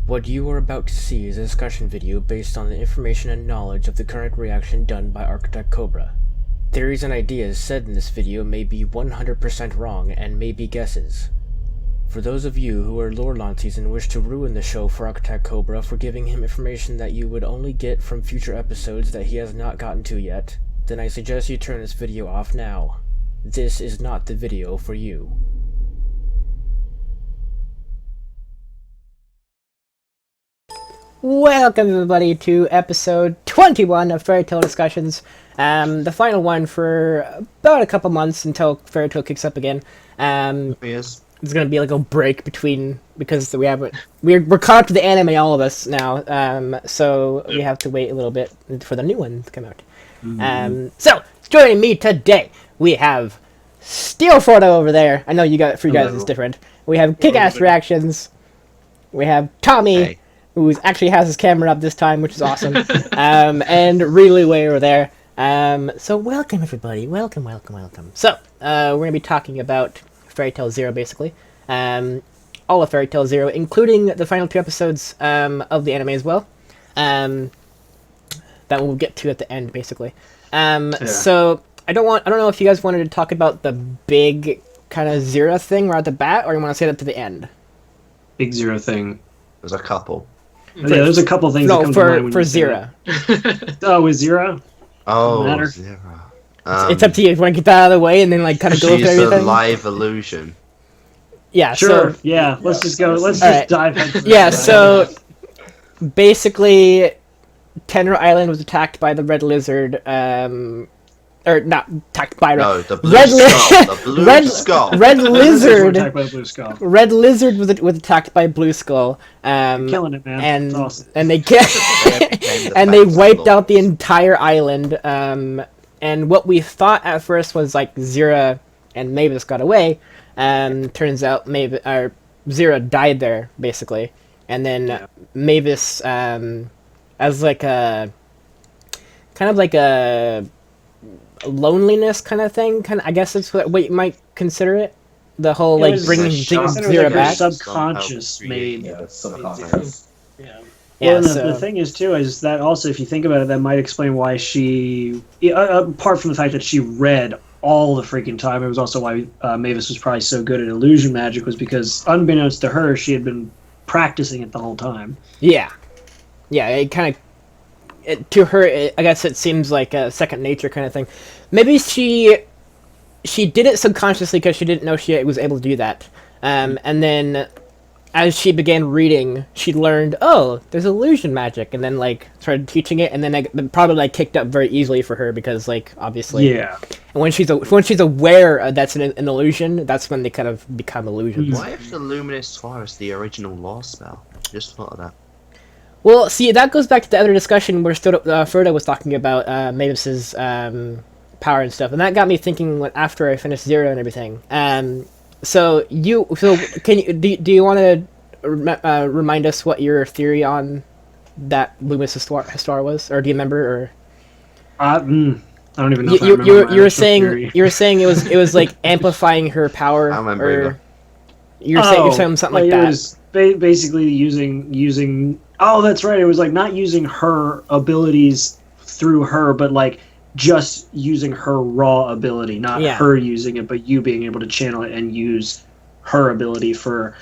What you are about to see is a discussion video based on the information and knowledge of the current reaction done by ArchitectCobra. Theories and ideas said in this video may be 100% wrong and may be guesses. For those of you who are lore Lances and wish to ruin the show for ArchitectCobra for giving him information that you would only get from future episodes that he has not gotten to yet, then I suggest you turn this video off now. This is not the video for you. Welcome everybody to episode 21 of Fairy Tale Discussions. The final one for about a couple months until Fairy Tale kicks up again. Yes. There's gonna be like a break between because we're caught up to the anime, all of us now. So we have to wait a little bit for the new one to come out. So joining me today we have SteelFrodo over there. I know you guys it's different. We have KickAssReactions. We have Tommy. Hey. Who actually has his camera up this time, which is awesome, and really way over there. So welcome everybody, welcome. So we're gonna be talking about Fairy Tail Zero, basically, all of Fairy Tail Zero, including the final 2 episodes of the anime as well. That we'll get to at the end, basically. So I don't know if you guys wanted to talk about the big kind of Zero thing right at the bat, or you want to say that to the end. Big Zero thing. There's a couple. There's a couple things that come to mind when for you say Zero. that. Oh, with Zero? Oh, Matter. Zero. It's up to you if you want to get that out of the way and then like kind of go through She's everything. a live illusion. Yeah, Sure. so Yeah. Let's just go. Let's All just right. dive into yeah, this. so basically, Tenra Island was attacked by the Red Lizard, or not attacked by No, the blue Red skull. The blue skull. Red We're Lizard. talking about Blue Skull. Red Lizard was attacked by Blue Skull, Killing it, man. and It's awesome. and they became the and they Phantom wiped out Lords. the entire island. And what we thought at first was like Zira and Mavis got away. Turns out Zira died there basically, and then Mavis, as like a kind of like a loneliness kind of thing. I guess that's what you might consider it. The whole like bringing Zira her back. subconscious made. Yeah, subconscious. Yeah. Yeah, Well, and so the thing is too is that also if you think about it, that might explain why she, apart from the fact that she read all the freaking time, it was also why Mavis was probably so good at illusion magic, was because unbeknownst to her, she had been practicing it the whole time. yeah, it kind of to her. I guess it seems like a second nature kind of thing. Maybe she did it subconsciously because she didn't know she was able to do that. And then as she began reading, she learned, oh, there's illusion magic, and then like started teaching it, and then it probably like kicked up very easily for her because like obviously, Yeah. And when she's aware that's an illusion, that's when they kind of become illusions. Why if the Luminous Fire is the original law spell? Just thought of that. Well, see, that goes back to the other discussion where Frodo was talking about Mavis's power and stuff, and that got me thinking after I finished Zero and everything. So can you do you want to remind us what your theory on that Luminous Star was, or do you remember? Or I don't even know. If I you remember my were actual saying theory. it was like amplifying her power. I remember or either. you're saying something like it that. was basically using. Oh, that's right. It was like not using her abilities through her, but like just using her raw ability, not her using it, but you being able to channel it and use her ability for.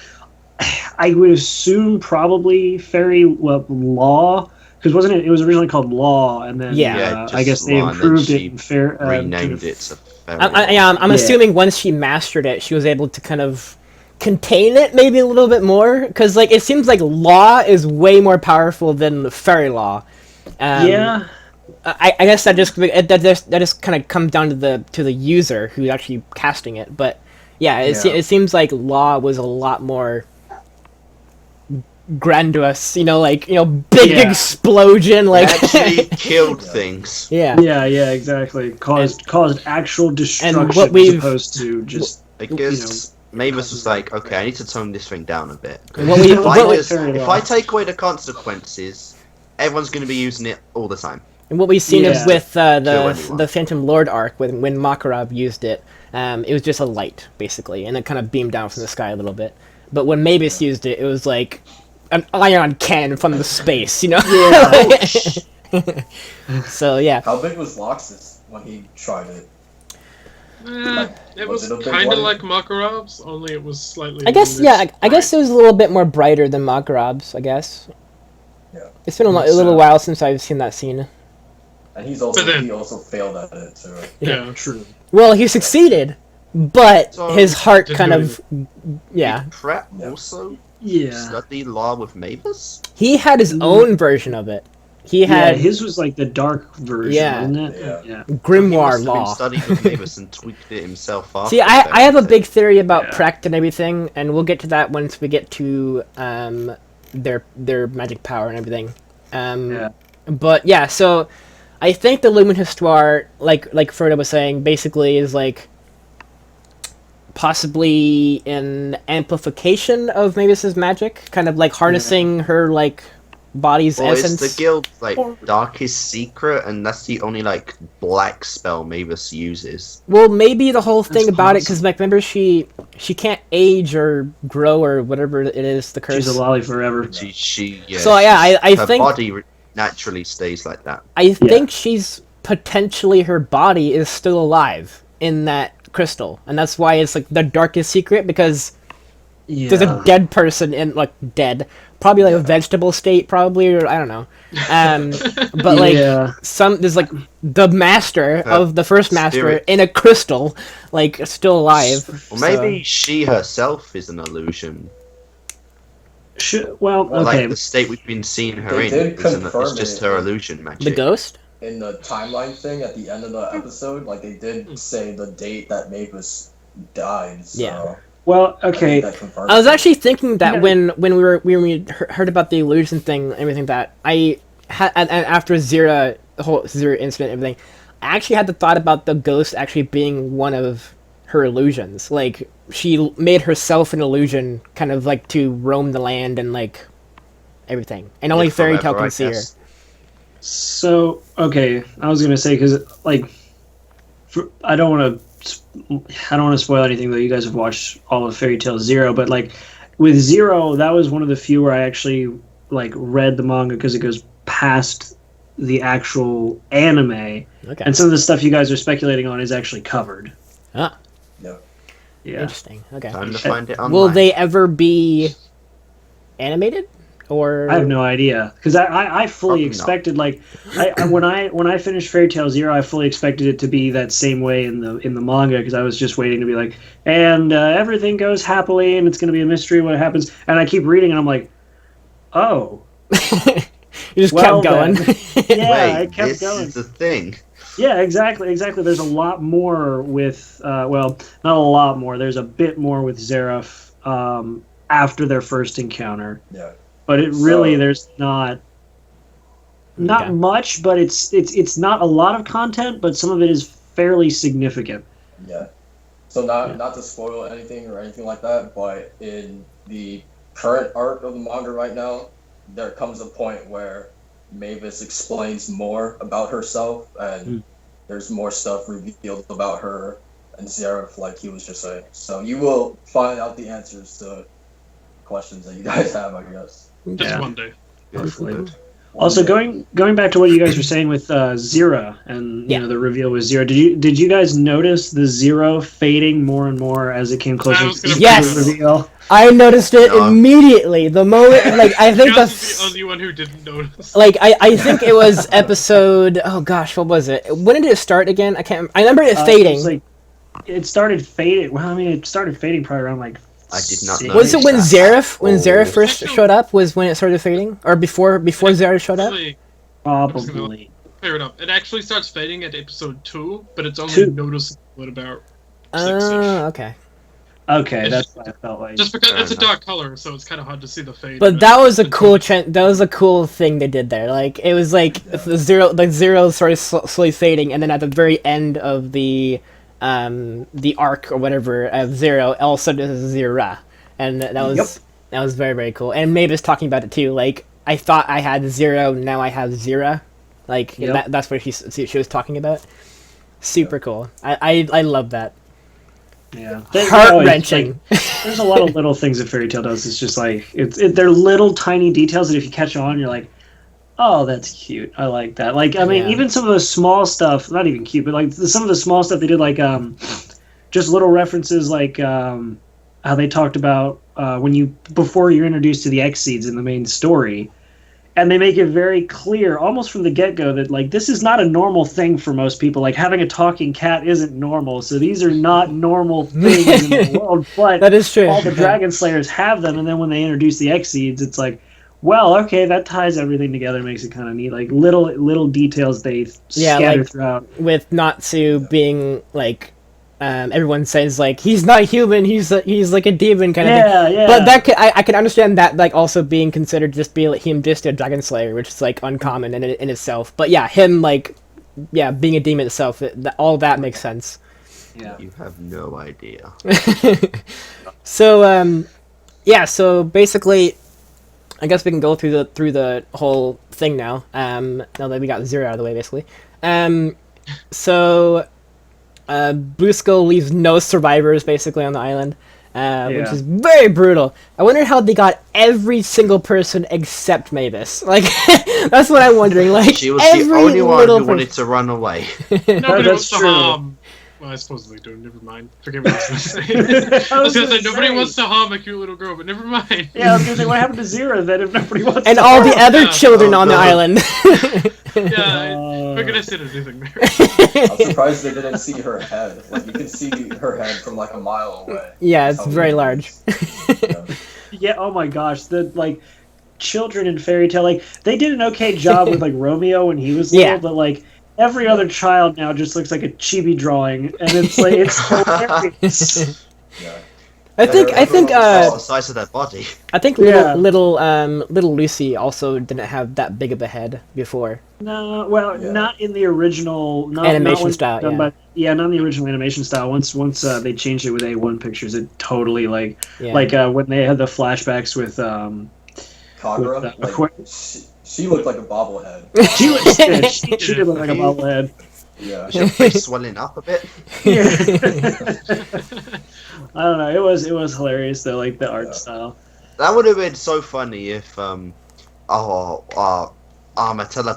I would assume probably fairy law, because wasn't it? It was originally called law, and then just I guess they law, and then improved she it and fair renamed it to Fairy I'm Law. assuming once she mastered it, she was able to kind of contain it maybe a little bit more, because like it seems like law is way more powerful than fairy law. Yeah. I guess that just kind of comes down to the user who's actually casting it, but it seems like law was a lot more grandiose, big explosion, like Actually killed things. yeah, Exactly. Caused actual destruction what we've- as opposed to just I guess Mavis was like, okay, I need to tone this thing down a bit. 'Cause What we- if what we- if I take away the consequences, everyone's going to be using it all the time. and what we've seen is Yeah. with Kill anyone. the Phantom Lord arc when Makarov used it, it was just a light basically, and it kind of beamed down from the sky a little bit. But when Mavis used it, it was like an ion cannon from the space, you know? Yeah. So yeah. How big was Loxus when he tried it? It was it a big kind of one? like Makarov's, only it was slightly. I guess I guess it was a little bit more brighter than Makarob's, I guess. Yeah. It's been a little while since I've seen that scene. And he also failed at it too. Yeah, True. Well, he succeeded, but So, his heart didn't kind do of yeah. Did Pratt Yeah. also Yeah. study law with Mavis? He had his own version of it. He Yeah, had his was like the dark version, Yeah. wasn't it? Yeah. grimoire He must have law. studied with Mavis and tweaked it himself after. See, I have a big theory about Yeah. Precht and everything, and we'll get to that once we get to their magic power and everything. Yeah. But yeah, so I think the Lumen Histoire, like Frodo was saying, basically is like possibly an amplification of Mavis's magic, kind of like harnessing her like body's Well, essence. it's the guild's like darkest secret, and that's the only like black spell Mavis uses. Well, maybe the whole thing That's about it, because possible. like remember she can't age or grow or whatever it is, the curse. She's a lolly forever. Yeah. So, yeah, I her think- body naturally stays like that. I think she's potentially, her body is still alive in that crystal, and that's why it's like the darkest secret, because Yeah. there's a dead person in, like, dead, probably like a vegetable state, probably, or I don't know. But like Yeah. there's like the master of the first master Spirit. in a crystal, like still alive. Or maybe she herself is an illusion. Well, okay. Like the state we've been seeing her They in did is confirm just it. her illusion magic. The ghost. In the timeline thing at the end of the episode, like they did say the date that Mavis died. So Yeah. Well, I think okay. that confirms I was it. actually thinking that Yeah. when we heard about the illusion thing and everything, that I had, and after Zira, the whole Zira incident and everything, I actually had the thought about the ghost actually being one of her illusions. Like, she made herself an illusion, kind of like to roam the land and like everything, and only Yeah, Fairy Tale forever, can I see her. guess. So, okay, I was gonna say, because like, I don't want to spoil anything, though. You guys have watched all of Fairy Tail Zero, but like with Zero, that was one of the few where I actually like read the manga, because it goes past the actual anime, Okay. and some of the stuff you guys are speculating on is actually covered. Ah, Yeah. Yeah. interesting. Okay. Time to find it online. Will they ever be animated, or I have no idea, because I fully Probably expected, like, when I finished Fairy Tail Zero, I fully expected it to be that same way in the manga, because I was just waiting to be like, and everything goes happily, and it's going to be a mystery what happens, and I keep reading, and I'm like, oh, you just well kept going? then. Yeah, Wait, I kept this going. is the thing. Yeah, exactly. There's a lot more with, well, not a lot more. There's a bit more with Zeref after their first encounter. Yeah. But it really, So- there's not Okay. much, but it's not a lot of content, but some of it is fairly significant. Yeah. So not to spoil anything or anything like that, but in the current arc of the manga right now, there comes a point where Mavis explains more about herself, and there's more stuff revealed about her and Zeref, like he was just saying. So you will find out the answers to questions that you guys have, I guess. Just Yeah. one day. Hopefully. Also, going back to what you guys were saying with Zira and Yeah. the reveal with Zira, did you guys notice the Zero fading more and more as it came closer I was to gonna the Yes! reveal? I noticed it No. immediately. The moment, like, I think Josh is the only one who didn't notice. like I think it was episode. Oh gosh, what was it? When did it start again? I can't. I remember it It fading. was like, it started fading. Well, I mean, it started fading probably around like. I did not 6. know. Was it when Zeref? When Oh. Zeref first showed up? Was when it started fading, or before Zeref showed up? Actually, Probably. clear it up. It actually starts fading at episode 2, but it's only 2. noticeable at about 6-ish. Oh, okay. Okay, It's- that's what I felt like. Just because Fair it's a enough. dark color, so it's kind of hard to see the fade. But that was a cool that was a cool thing they did there. Like, it was like the zero started slowly fading, and then at the very end of the arc or whatever of Zero, all of a sudden it's Zira, and that was very, very cool. And Mavis talking about it too. Like, I thought I had Zero, now I have Zira. Like, Yep. that's what she was talking about. Super cool. I love that. Yeah, heart-wrenching. There's a lot of little things that Fairy Tail does. It's just like they're little tiny details that if you catch on, you're like, oh, that's cute. I like that. Like, I mean, even some of the small stuff, not even cute, but like some of the small stuff they did, like just little references, like how they talked about before you're introduced to the X-Seeds in the main story. And they make it very clear, almost from the get-go, that like this is not a normal thing for most people. Like having a talking cat isn't normal, so these are not normal things in the world. But that is true. All the Dragon Slayers have them, and then when they introduce the X-Seeds, it's like, well, okay, that ties everything together, makes it kind of neat. Like little details they scatter throughout. With Natsu being like. Everyone says like he's not human, he's like a demon kind of thing. Yeah. But that I can understand that like also being considered just a dragon slayer, which is like uncommon in itself. But yeah, him like being a demon itself, all that makes sense. Yeah, you have no idea. So so basically, I guess we can go through the whole thing now. Now that we got Zero out of the way, basically. Busco leaves no survivors basically on the island, which is very brutal. I wonder how they got every single person except Mavis. Like, that's what I'm wondering. Like, she was the only one who wanted to run away. Nobody wants to harm. Well, I suppose they do. Never mind. Forget what I was going to say. I was going to say nobody wants to harm a cute little girl, but never mind. Yeah, I was going to say what happened to Zero then if nobody wants and to all the other children on the island. We're going to say anything there. I'm surprised they didn't see her head. Like, you can see her head from like a mile away. Yeah, it's very large. Yeah, oh my gosh, the like children in Fairy Tail, like they did an okay job with like Romeo when he was little, but like every other child now just looks like a chibi drawing, and it's like it's hilarious. Yeah. I think the size of that body. I think little Lucy also didn't have that big of a head before. No, well, not in the original animation style. Not in the original animation style. Once they changed it with A1 pictures, it totally when they had the flashbacks with Kagura. She looked like a bobblehead. She did look like a bobblehead. Yeah. Was your face swelling up a bit? Yeah. I don't know. It was hilarious though, like the art style. That would have been so funny if Matella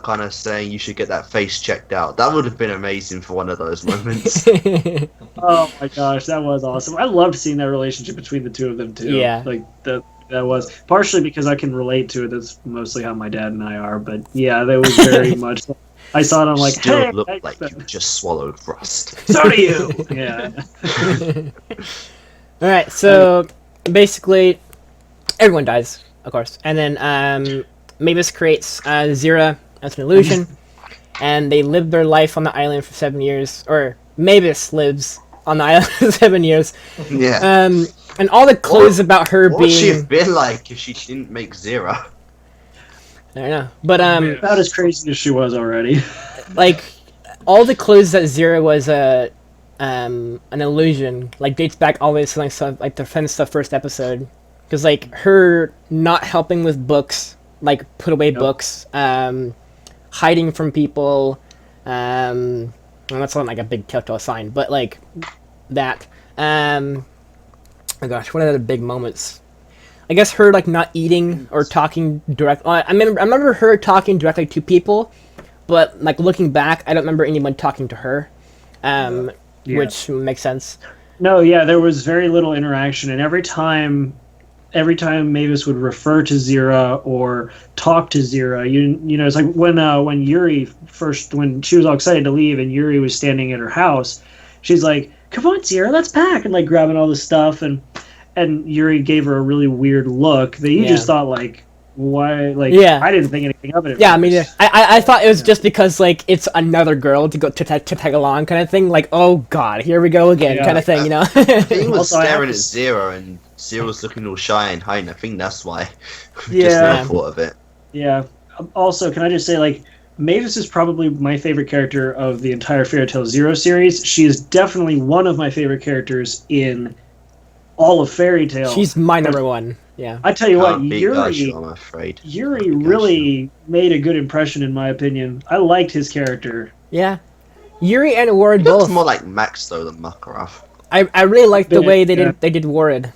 kind of saying you should get that face checked out. That would have been amazing for one of those moments. Oh my gosh, that was awesome. I loved seeing that relationship between the two of them too. Yeah. Like that was partially because I can relate to it. That's mostly how my dad and I are. But yeah, that was very much. I saw it. I'm like, still hey, look like you just swallowed rust. So do you. Yeah. All right. So basically, everyone dies, of course, and then Mavis creates Zira as an illusion, and they live their life on the island for 7 years. Or Mavis lives on the island for 7 years. Yeah. And all the clues about her what would she being. have been like if she didn't make Zira? I don't know, but about as crazy as she was already. Like all the clues that Zira was an illusion, like dates back always to like the first episode, because like her not helping with books, like put away books, hiding from people, well, that's not like a big telltale sign, but like that. Oh gosh, what are the big moments? I guess her like not eating or talking direct. I remember her talking directly to people, but like looking back, I don't remember anyone talking to her, which makes sense. No, yeah, there was very little interaction, and every time Mavis would refer to Zira or talk to Zira, you know, it's like when Yuri when she was all excited to leave, and Yuri was standing at her house, she's like, "Come on, Zira, let's pack," and like grabbing all this stuff, and Yuri gave her a really weird look that you just thought like, why? Like, I didn't think anything of it. Yeah, I mean, I thought it was just because like it's another girl to go to tag along kind of thing. Like, oh god, here we go again, kind of thing, you know. He was staring at Zira, and Zira was looking all shy and hiding. I think that's why. Just never thought of it. Yeah. Also, can I just say, like, Mavis is probably my favorite character of the entire Fairy Tail Zero series. She is definitely one of my favorite characters in all of Fairy Tail. She's my number one. Yeah. I tell you what, Yuri really made a good impression in my opinion. I liked his character. Yeah. Yuri and Ward both both. More like Max though than Makarov. I really liked the way they did Warred,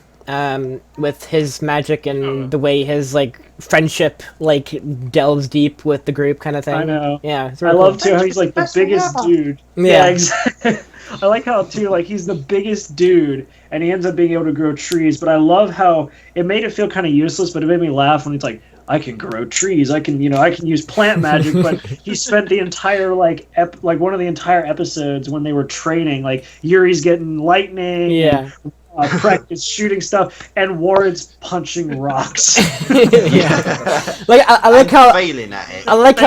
with his magic and the way his like friendship like delves deep with the group kind of thing. I know. Yeah, I love too how he's like the biggest dude. Yeah, exactly. I like how too like he's the biggest dude and he ends up being able to grow trees. But I love how it made it feel kind of useless, but it made me laugh when he's like, I can grow trees. I can use plant magic. But he spent the entire like one of the entire episodes when they were training, like Yuri's getting lightning. Yeah. Prek is shooting stuff, and Warren's punching rocks. Like I like how failing at it. I like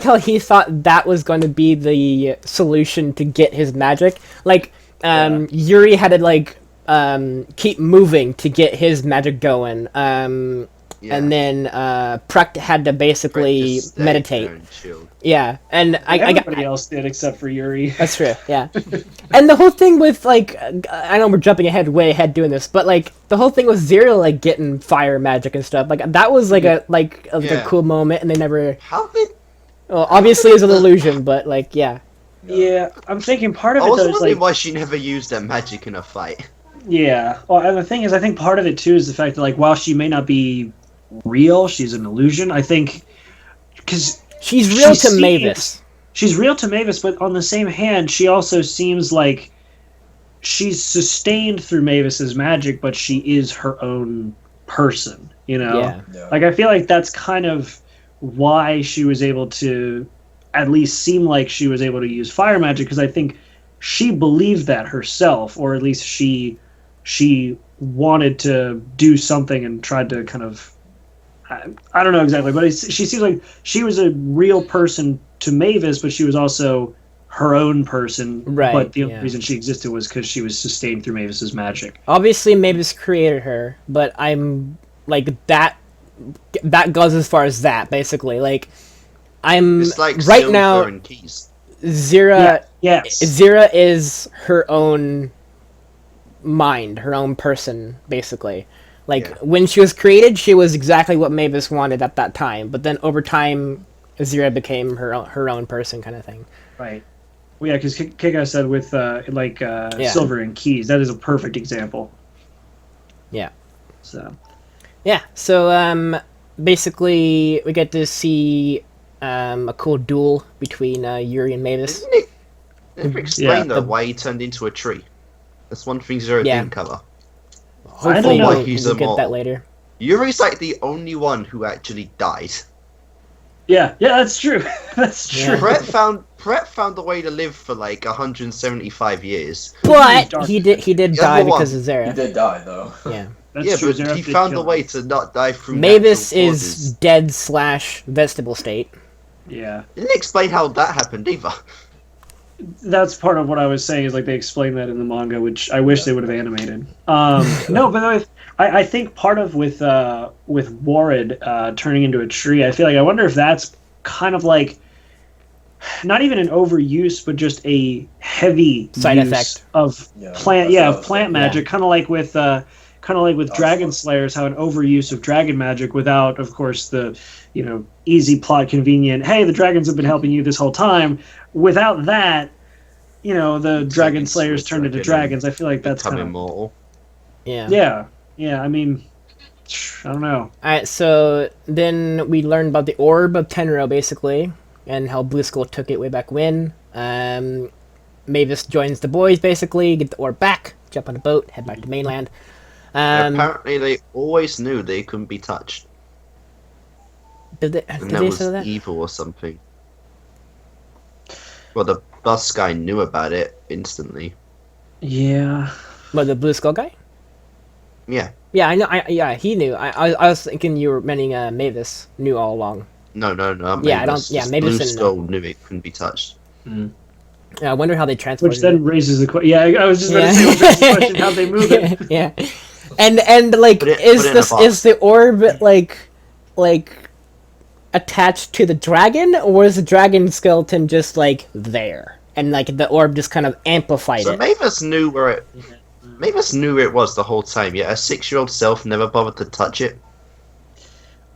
how he thought that was going to be the solution to get his magic. Like Yuri had to like keep moving to get his magic going. And then Prek had to basically meditate. Yeah, and everybody else did except for Yuri. That's true. Yeah, and the whole thing with like, I know we're jumping way ahead doing this, but like the whole thing with Zero like getting fire magic and stuff, like that was like a cool moment, and they never. How did? Well, obviously it's an illusion, but like yeah. Yeah, I'm thinking part of it was though is like why she never used that magic in a fight. Yeah, well, and the thing is, I think part of it too is the fact that like while she may not be real, she's an illusion. I think because she's real to Mavis. She's real to Mavis, but on the same hand, she also seems like she's sustained through Mavis's magic, but she is her own person. You know, like I feel like that's kind of why she was able to at least seem like she was able to use fire magic, because I think she believed that herself, or at least she wanted to do something and tried to kind of. I don't know exactly, but she seems like she was a real person to Mavis, but she was also her own person. Right. But the only reason she existed was because she was sustained through Mavis's magic. Obviously, Mavis created her, but I'm like that goes as far as that. Basically, like I'm it's like right now. And keys. Zira is her own mind, her own person, basically. Like, when she was created, she was exactly what Mavis wanted at that time. But then over time, Zira became her own person kind of thing. Right. Well, yeah, because KickAss said with, Silver and Keys, that is a perfect example. Yeah. So. Yeah, so, basically, we get to see a cool duel between Yuri and Mavis. Never explained why he turned into a tree. That's one thing Zero didn't cover. Hopefully we'll get that later. Yuri's like the only one who actually died. Yeah, that's true. That's true. Brett found a way to live for like 175 years. But he did die because of Zara. He did die though. Yeah. That's true. But he found a way to not die through Mavis is dead / vegetable state. Yeah. It didn't explain how that happened either. That's part of what I was saying, is like they explained that in the manga, which I wish they would have animated. No, but I think part of with Warred turning into a tree, I feel like I wonder if that's kind of like not even an overuse, but just a heavy side effect of plant magic, kind of like with Dragon Slayers, how an overuse of dragon magic without, of course, the easy plot convenient. Hey, the dragons have been helping you this whole time. Without that, the Dragon Slayers turned into dragons. I feel like that's kind of immortal. Yeah. Yeah. I mean, I don't know. All right, so then we learned about the Orb of Tenro, basically, and how Blue Skull took it way back when. Mavis joins the boys, basically, get the orb back, jump on a boat, head back to mainland. Apparently, they always knew they couldn't be touched. Did they say that? Evil or something. Well, the bus guy knew about it instantly. Yeah. What, the Blue Skull guy? Yeah. Yeah, I know. He knew. I was thinking you were meaning Mavis knew all along. No. Mavis Blue Skull knew it couldn't be touched. Mm. Yeah, I wonder how they transported Which then it. raises the question. Yeah, I was just going to say, what raises the question, how they move it. Yeah. And like, is the orb like attached to the dragon, or is the dragon skeleton just like there, and like the orb just kind of amplified so it? Mavis knew where it. Mavis knew where it was the whole time. Yet her 6-year-old self never bothered to touch it.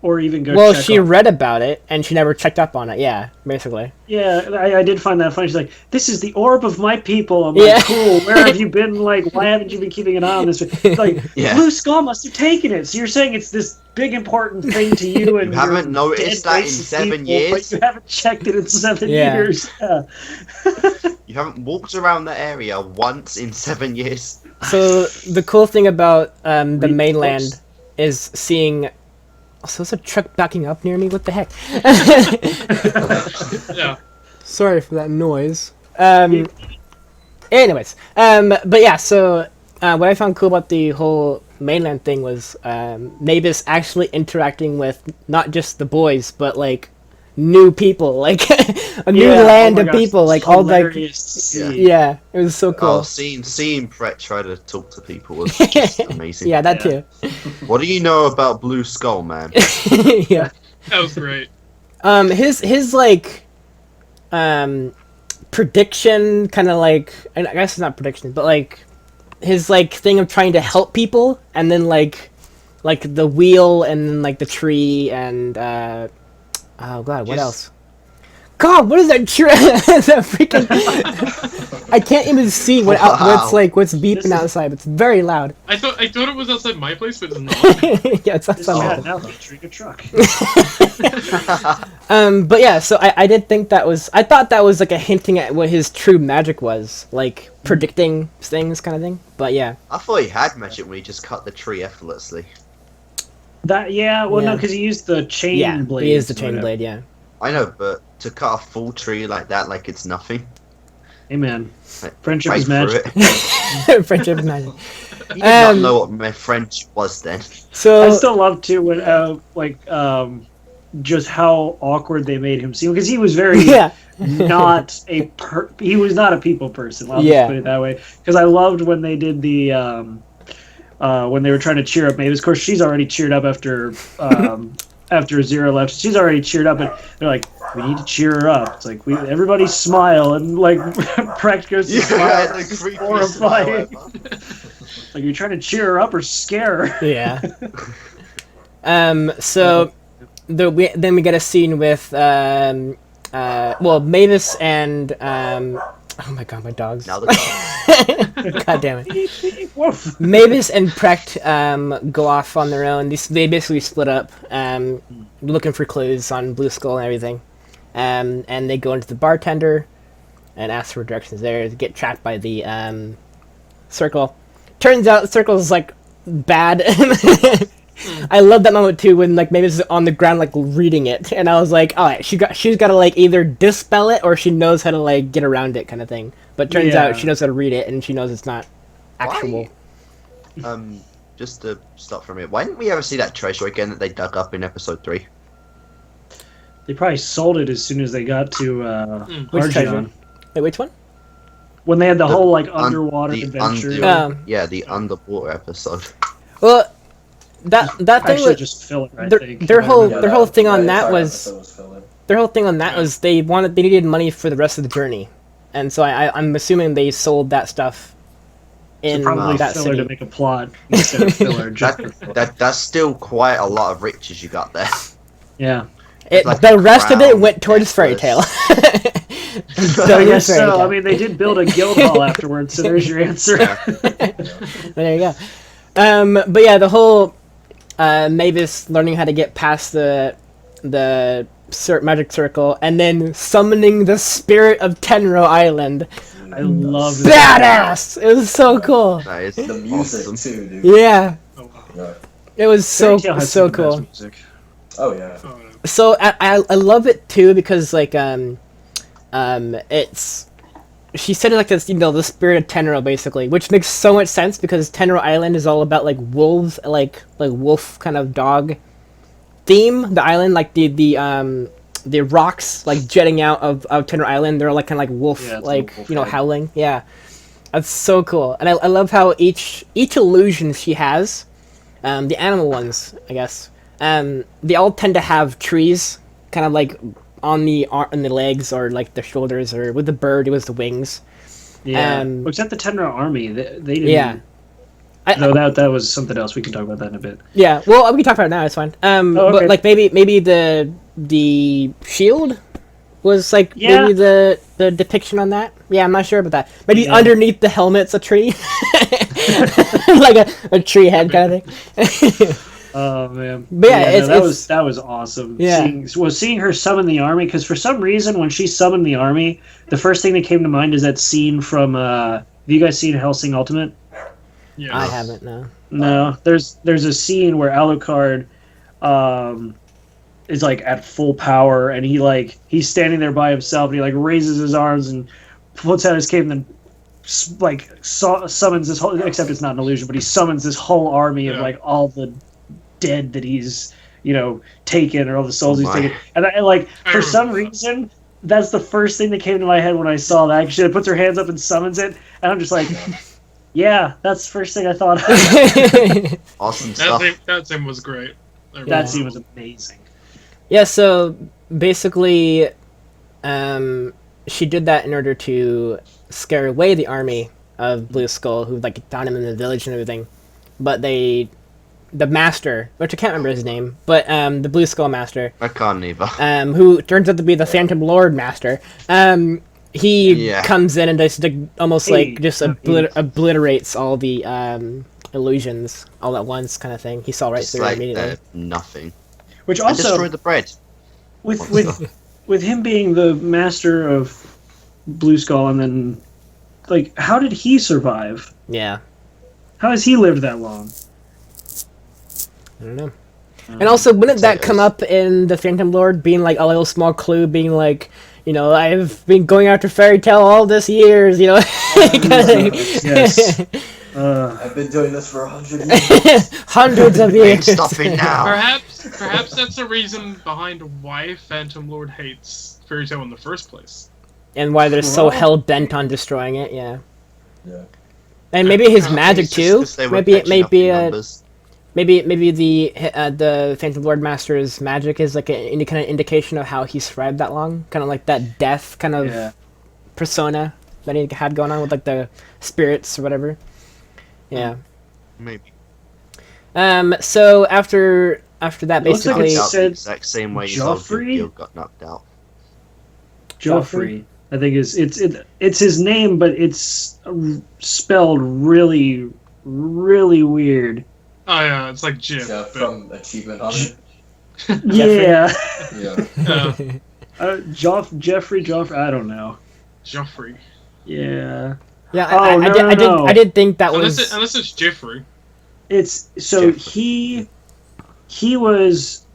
or even go. Well, check she on read about it and she never checked up on it. Yeah, basically. Yeah, I did find that funny. She's like, "This is the orb of my people." I'm Yeah. like, "Cool. Where have you been? Like, why haven't you been keeping an eye on this?" Like, Yeah. Blue Skull must have taken it. So you're saying it's this big important thing to you, and You haven't your noticed dead that in racist 7 people, years? but you haven't checked it in 7 Yeah. years. Yeah. You haven't walked around the area once in 7 years. So the cool thing about the Read mainland books. is seeing. So there's a truck backing up near me. What the heck? Yeah. Sorry for that noise. Anyways, but yeah. So what I found cool about the whole mainland thing was Mavis actually interacting with not just the boys, but like new people, like a new land of people, like all like. Yeah, it was so cool. Oh, seeing Brett try to talk to people was just amazing. Yeah, that too. What do you know about Blue Skull, man? Yeah. That was great. His like prediction, kind of like, I guess it's not prediction, but like his like thing of trying to help people, and then like the wheel, and then like the tree, and oh god, what else? God, what is that tree? That freaking I can't even see what's beeping outside. It's very loud. I thought it was outside my place, but it's not. Yeah, it's outside. Yeah, now they'll treat a truck. But yeah, so I did think I thought that was like a hinting at what his true magic was, like predicting things kind of thing. But yeah. I thought he had magic when he just cut the tree effortlessly. No, because he used the chain blade. He used the chain blade, yeah. I know, but to cut a full tree like that, like it's nothing. Hey man, Like, friendship right is magic. Friendship is magic. You did not know what my friendship was then. So I still love too when just how awkward they made him seem, because he was very not he was not a people person. I'll just put it that way. Because I loved when they did the when they were trying to cheer up Mavis. Of course, she's already cheered up after after Zero left. She's already cheered up, and they're like, "We need to cheer her up." It's like everybody smile, and like Precht goes to smile. Like It's creepy horrifying. smile. Like, you're trying to cheer her up or scare her. yeah. So then we get a scene with Mavis and oh my god, my dogs. Now the dog. God damn it. Woof. Mavis and Precht go off on their own. They basically split up, looking for clues on Blue Skull and everything. And they go into the bartender and ask for directions there. They get trapped by the circle. Turns out the circle is like bad. I love that moment too when like Mavis is on the ground like reading it, and I was like, all right, she's got to like either dispel it or she knows how to like get around it kind of thing. But turns out she knows how to read it, and she knows it's not actual. Just to stop for a minute, why didn't we ever see that treasure again that they dug up in episode 3? They probably sold it as soon as they got to Which treasure? Argon. Wait, which one? When they had the whole like underwater adventure. The underwater episode. Well, that thing Actually, was just filler. I their, think. their whole Yeah, their whole thing on that entire was episode filler. their whole thing on that was they needed money for the rest of the journey, and so I'm assuming they sold that stuff in probably that filler city. to make a plot instead of filler. Just for filler. That's still quite a lot of riches you got there. Yeah. like The a rest of it crown went towards Fairy Tale. I guess so. I mean, they did build a guild hall afterwards, so there's your answer. There you go. But yeah, the whole Mavis learning how to get past the magic circle and then summoning the spirit of Tenro Island. I love that. Badass! It was so cool. That is The music awesome. too, dude. Yeah, Oh, wow. Yeah. it was Fairy Tail has so some of the best cool. music. Oh yeah. Oh, yeah. So I love it too because like it's she said it like this, the spirit of Tenro basically, which makes so much sense because Tenro Island is all about like wolves, like wolf kind of dog theme. The island, like the rocks like jetting out of Tenro Island, they're like kind of like wolf, like wolf howling. Yeah, that's so cool, and I love how each illusion she has, the animal ones, I guess. They all tend to have trees, kind of like on the legs or like the shoulders, or with the bird it was the wings. Yeah. Except the Tenro army, they didn't. Yeah. No, that was something else. We can talk about that in a bit. Yeah, well, we can talk about it now. It's fine. okay. But like maybe the shield was like maybe the depiction on that. Yeah, I'm not sure about that. Maybe underneath the helmet's a tree, like a tree head kind of thing. Oh man! But yeah, that was awesome. Yeah, seeing her summon the army, because for some reason when she summoned the army, the first thing that came to mind is that scene from. Have you guys seen Hellsing Ultimate? Yeah. I haven't. No. No, there's a scene where Alucard, is like at full power, and he's standing there by himself, and he like raises his arms and puts out his cape, and then summons this whole. Except it's not an illusion, but he summons this whole army of like all the dead that he's taken, or all the souls he's taken, and I for some reason that's the first thing that came to my head when I saw that. She puts her hands up and summons it, and I'm just like, yeah, that's the first thing I thought of. Awesome stuff. That scene was great. That scene was amazing. Yeah, so basically, she did that in order to scare away the army of Blue Skull, who found him in the village and everything. But the master, which I can't remember his name, but the Blue Skull master, I can't either. Who turns out to be the Phantom Lord master, he comes in and just almost obliterates all the illusions all at once, kind of thing. He saw right through it immediately. Nothing. Which also destroyed the bread. With him being the master of Blue Skull, and then how did he survive? Yeah. How has he lived that long? I don't know. And also, wouldn't that come up in the Phantom Lord being a little small clue, being I've been going after Fairy Tail all this years, Yes. I've been doing this for 100 years. Hundreds of years. Stopping now. Perhaps that's the reason behind why Phantom Lord hates Fairy Tail in the first place. And why they're so hell-bent on destroying it, yeah. Yeah. And maybe his magic, too. Maybe the Phantom Lord Master's magic is any kind of indication of how he survived that long, kind of like that death kind of persona that he had going on with the spirits or whatever. Yeah. Maybe. So after that, basically, it said the exact same way Joffrey got knocked out. Joffrey, I think it's his name, but it's spelled really, really weird. Oh yeah, it's like Jim. Yeah, from Achievement Hunter. Yeah. Yeah. Jeffrey, I don't know. Joffrey. Yeah. Yeah, I I did think that was... Unless it's Jeffrey. It's... So he was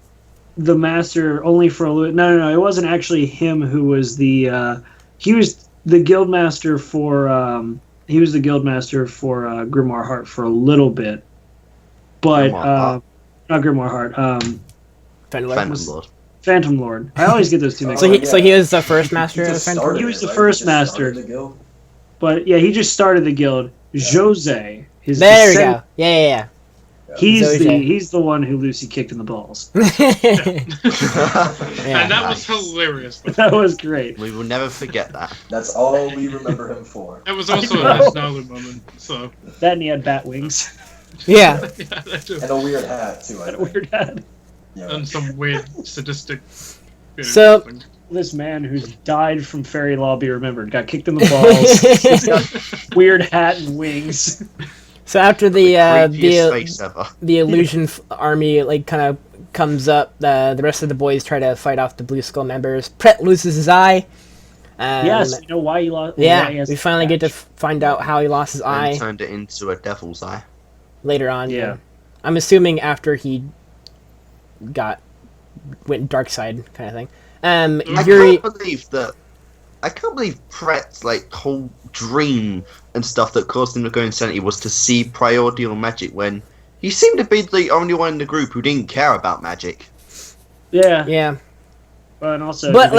the master only for a little... No, it wasn't actually him who was the... he was the guild master for... Grimoire Heart for a little bit. But... not Grimoire Heart. Phantom Lord. I always get those two mixed up. So he was the first master of Phantom Lord? He was the first master. But yeah, he just started the guild. Jose. There we go. Yeah. He's the one who Lucy kicked in the balls. And that was hilarious. That was great. We will never forget that. That's all we remember him for. It was also a nice Nalu moment. So. That and he had bat wings. Yeah. That too. And a weird hat too. And a weird hat. Yeah. And some weird sadistic. So. This man who's died from fairy law be remembered got kicked in the balls. He's got weird hat and wings. So after the illusion army kind of comes up, the rest of the boys try to fight off the Blue Skull members. Pret loses his eye. Yes, you know why he lost. Yeah, we finally get to find out how he lost his eye. And turned it into a devil's eye. Later on, yeah. I'm assuming after he went dark side kind of thing. I can't believe Pret's whole dream and stuff that caused him to go insanity was to see primordial magic when he seemed to be the only one in the group who didn't care about magic. Yeah. And also, but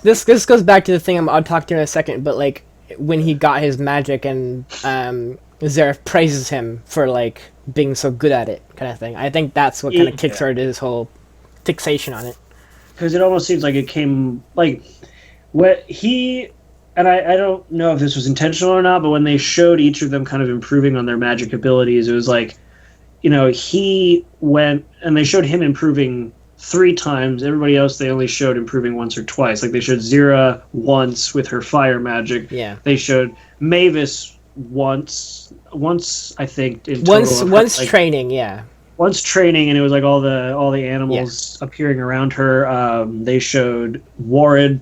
this goes back to the thing I'll talk to in a second. But when he got his magic and Zareth praises him for being so good at it, kind of thing. I think that's what kind of kickstarted his whole fixation on it. Because it almost seems like it came what he and I don't know if this was intentional or not, but when they showed each of them kind of improving on their magic abilities, it was like, he went and they showed him improving 3 times. Everybody else they only showed improving once or twice. Like they showed Zira once with her fire magic. Yeah. They showed Mavis once I think in total. Once training, yeah. Once training, and it was like all the animals appearing around her. They showed Warren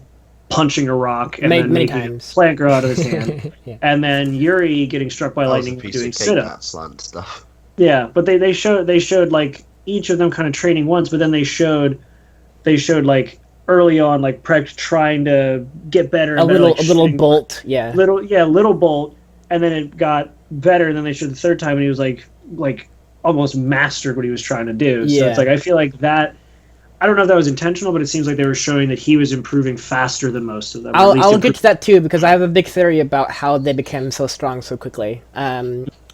punching a rock and then making a plant grow out of his hand, and then Yuri getting struck by lightning and doing sit-ups. Stuff. Yeah, but they showed like each of them kind of training once, but then they showed like early on like Prek trying to get better. And a little bolt, little bolt, and then it got better. And then they showed the third time, and he was like almost mastered what he was trying to do. So it's like I feel like that. I don't know if that was intentional, but it seems like they were showing that he was improving faster than most of them. I'll get to that too, because I have a big theory about how they became so strong so quickly.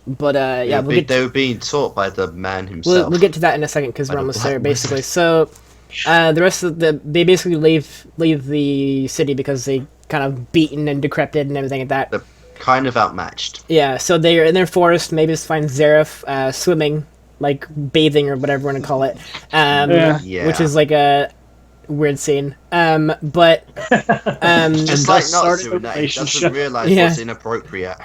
But they were being taught by the man himself. We'll get to that in a second because we're almost there, basically. So the rest of they basically leave the city because they kind of beaten and decrepit and everything like that. They're kind of outmatched. Yeah, so they're in their forest. Mavis finds Zareth swimming, like bathing or whatever you want to call it, which is like a weird scene. But just like not doing that, he doesn't realize what's inappropriate.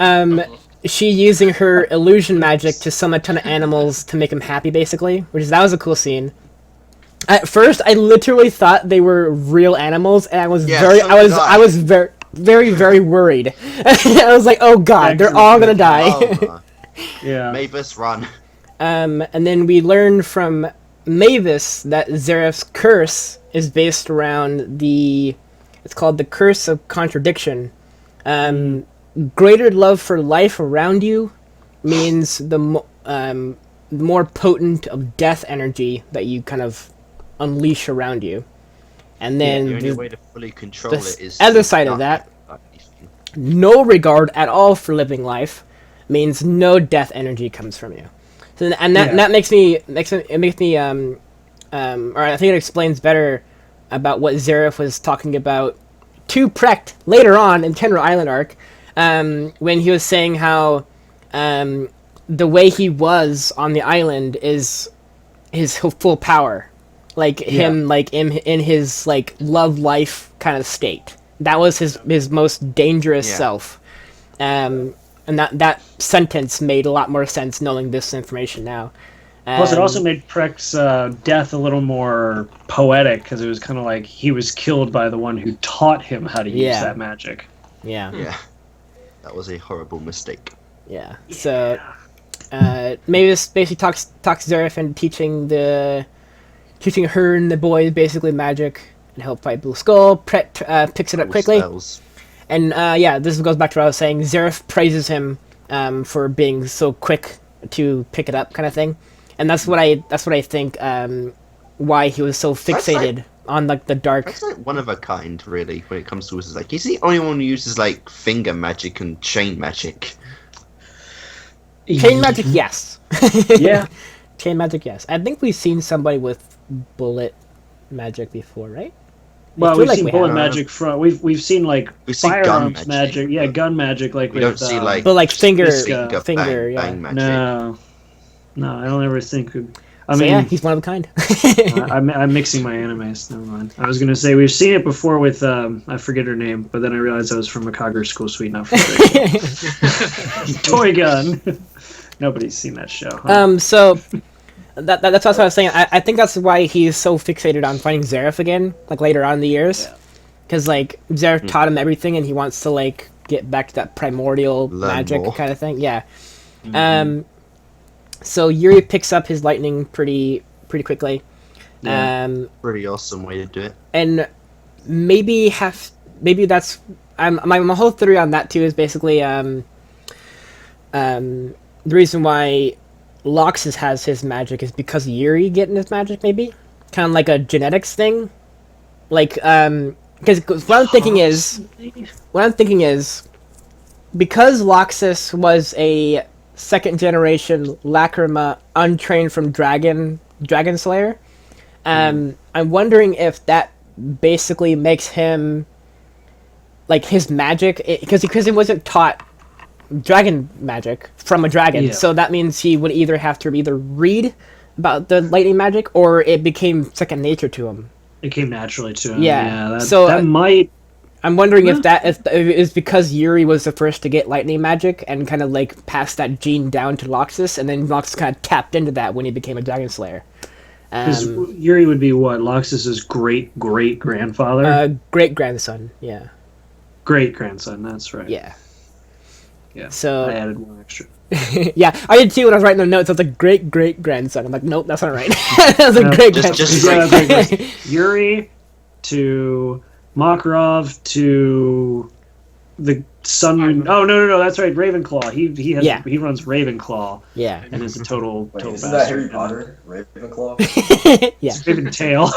She using her illusion magic to summon a ton of animals to make them happy, basically, that was a cool scene. At first, I literally thought they were real animals, and I was very, very worried. I was like, oh god, they're all gonna die. Yeah. Mavis, run. And then we learn from Mavis that Zareth's curse is based around it's called the Curse of Contradiction. Greater love for life around you means the more potent of death energy that you kind of unleash around you. And then the only way to fully control it is other side of that, no regard at all for living life means no death energy comes from you. So, and that makes me or I think it explains better about what Zareth was talking about to Precht later on in Tenro Island arc, when he was saying how the way he was on the island is his full power, like him, like in his like love life kind of state. That was his most dangerous self, and that sentence made a lot more sense knowing this information now. Plus, it also made Precht's death a little more poetic, because it was kind of like he was killed by the one who taught him how to use that magic. Yeah. That was a horrible mistake. Yeah. So, Mavis basically talks Zareth into teaching her and the boys basically magic and help fight Blue Skull. Precht picks it up quickly. Spells. And this goes back to what I was saying. Zareth praises him for being so quick to pick it up, kind of thing. And that's what I think why he was so fixated on like the dark. That's like one of a kind, really, when it comes to wizards. Like, he's the only one who uses like finger magic and chain magic. Chain magic, yes. Yeah. Chain magic, yes. I think we've seen somebody with bullet magic before, right? Well, we've seen bullet magic from. We've seen like firearms magic. Yeah, gun magic. Like we don't see like. But like finger bang magic. No, I don't ever think. I mean, he's one of a kind. I'm mixing my animes. Never mind. I was gonna say we've seen it before with I forget her name, but then I realized that was from a Kagura School Suite, not from Toy Gun. Nobody's seen that show. Huh? So that's what I was saying. I think that's why he's so fixated on finding Zareth again, like later on in the years, because like Zareth taught him everything, and he wants to like get back to that primordial magic kind of thing. Yeah. So Yuri picks up his lightning pretty quickly. Pretty awesome way to do it. And maybe that's my whole theory on that too is basically the reason why Loxus has his magic is because of Yuri getting his magic, maybe kind of like a genetics thing, like because what I'm thinking is because Loxus was a second generation Lacrima untrained from Dragon Slayer. I'm wondering if that basically makes him like his magic, because he wasn't taught dragon magic from a dragon, so that means he would either have to read about the lightning magic, or it became second nature to him. It came naturally to him. Yeah. That might. I'm wondering if is because Yuri was the first to get lightning magic and kind of like passed that gene down to Loxus, and then Loxus kind of tapped into that when he became a dragon slayer. Because Yuri would be what? Loxus's great-great-grandfather? Great-grandson, yeah. Great-grandson, that's right. Yeah. Yeah, so I added one extra. Yeah, I did too when I was writing the notes. I was like, great-great-grandson. I'm like, nope, that's not right. I was like, great-grandson. Yuri to Makarov to the Sun. Oh no, that's right, Ravenclaw. He runs Ravenclaw. Yeah, and is a total isn't bastard. that Harry Potter? Ravenclaw. Yeah, Raventail.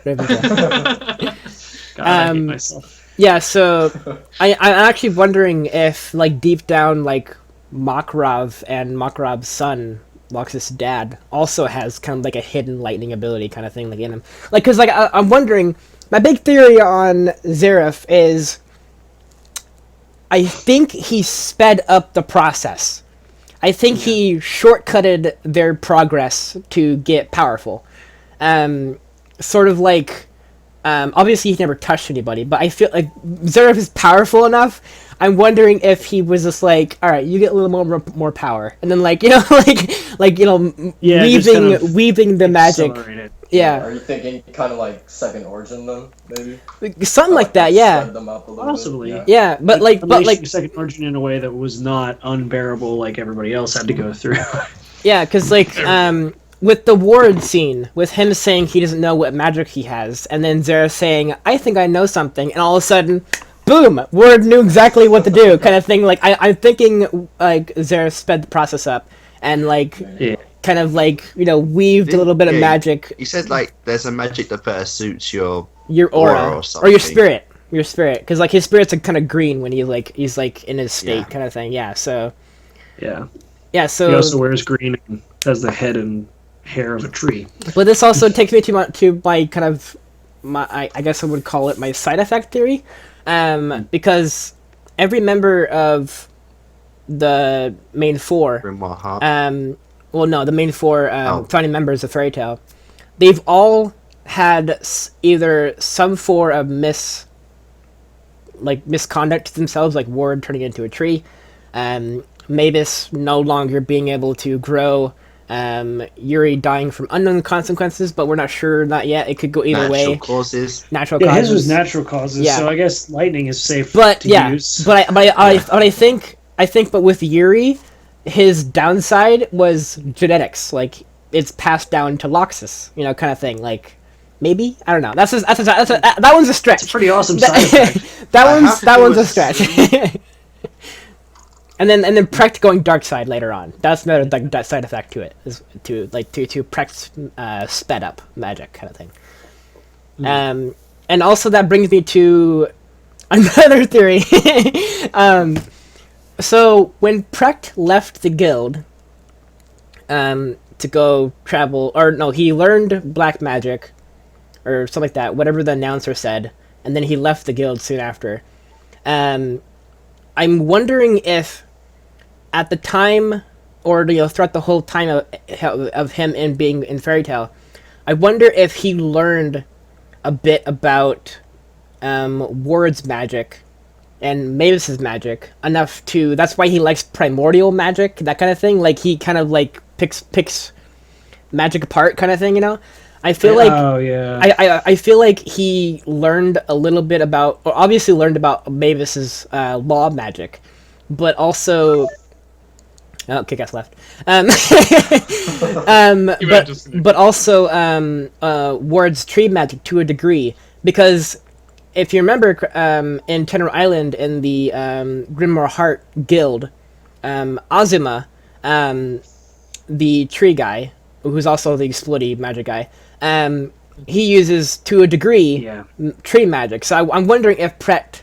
Ravenclaw. God, I hate myself. Yeah, so I'm actually wondering if, like, deep down, like, Makarov and Makarov's son, Loxus' dad, also has kind of like a hidden lightning ability kind of thing, like in him. Like, cause like I'm wondering. My big theory on Xerath is I think he sped up the process. I think he shortcutted their progress to get powerful. Sort of like, obviously he never touched anybody, but I feel like Xerath is powerful enough. I'm wondering if he was just like, all right, you get a little more power, and then like weaving the magic. Yeah. Are you thinking kind of like second origin then, maybe? Something like that, yeah. Them up a little Possibly. bit. Yeah, but like second origin in a way that was not unbearable, like everybody else had to go through. Yeah, because like with the ward scene, with him saying he doesn't know what magic he has, and then Xerath saying, I think I know something, and all of a sudden, boom, Ward knew exactly what to do, kind of thing. Like, I'm thinking, like, Xerath sped the process up, and, like, kind of, like, weaved a little bit of magic. He said, like, there's a magic that better suits your aura or something. Or your spirit. Your spirit. Because, like, his spirit's kind of green when he's, like, in his state, kind of thing. Yeah, so... Yeah. Yeah, so... He also wears green and has the head and hair of a tree. But this also takes me to my kind of... I guess I would call it my side effect theory. Because every member of the main four, the main four founding members of Fairy Tail, they've all had either some form of misconduct to themselves, like Ward turning into a tree, Mavis no longer being able to grow, Yuri dying from unknown consequences, but we're not sure, not yet. It could go either way. Natural causes. His was natural causes, so I guess lightning is safe to use. But I think with Yuri, his downside was genetics. Like, it's passed down to Loxus, kind of thing. Like, maybe? I don't know. That one's a stretch. It's a pretty awesome side effect. that one's a stretch. And then Precht going dark side later on. That's another that side effect to it, is to Precht's sped up magic kind of thing. And also that brings me to another theory. So when Precht left the guild to go travel, or no, he learned black magic or something like that, whatever the announcer said, and then he left the guild soon after. I'm wondering if at the time, or throughout the whole time of him and being in Fairy Tail, I wonder if he learned a bit about Ward's magic and Mavis's magic enough to. That's why he likes primordial magic, that kind of thing. Like, he kind of like picks magic apart, kind of thing. I feel like. Oh yeah. I feel like he learned a little bit about, or obviously learned about Mavis's law magic, but also. Oh, Kick-Ass left. But also Ward's tree magic to a degree, because if you remember in Tenor Island in the Grimoire Heart Guild, Azuma, the tree guy, who's also the explodey magic guy, he uses to a degree tree magic. So I'm wondering if Precht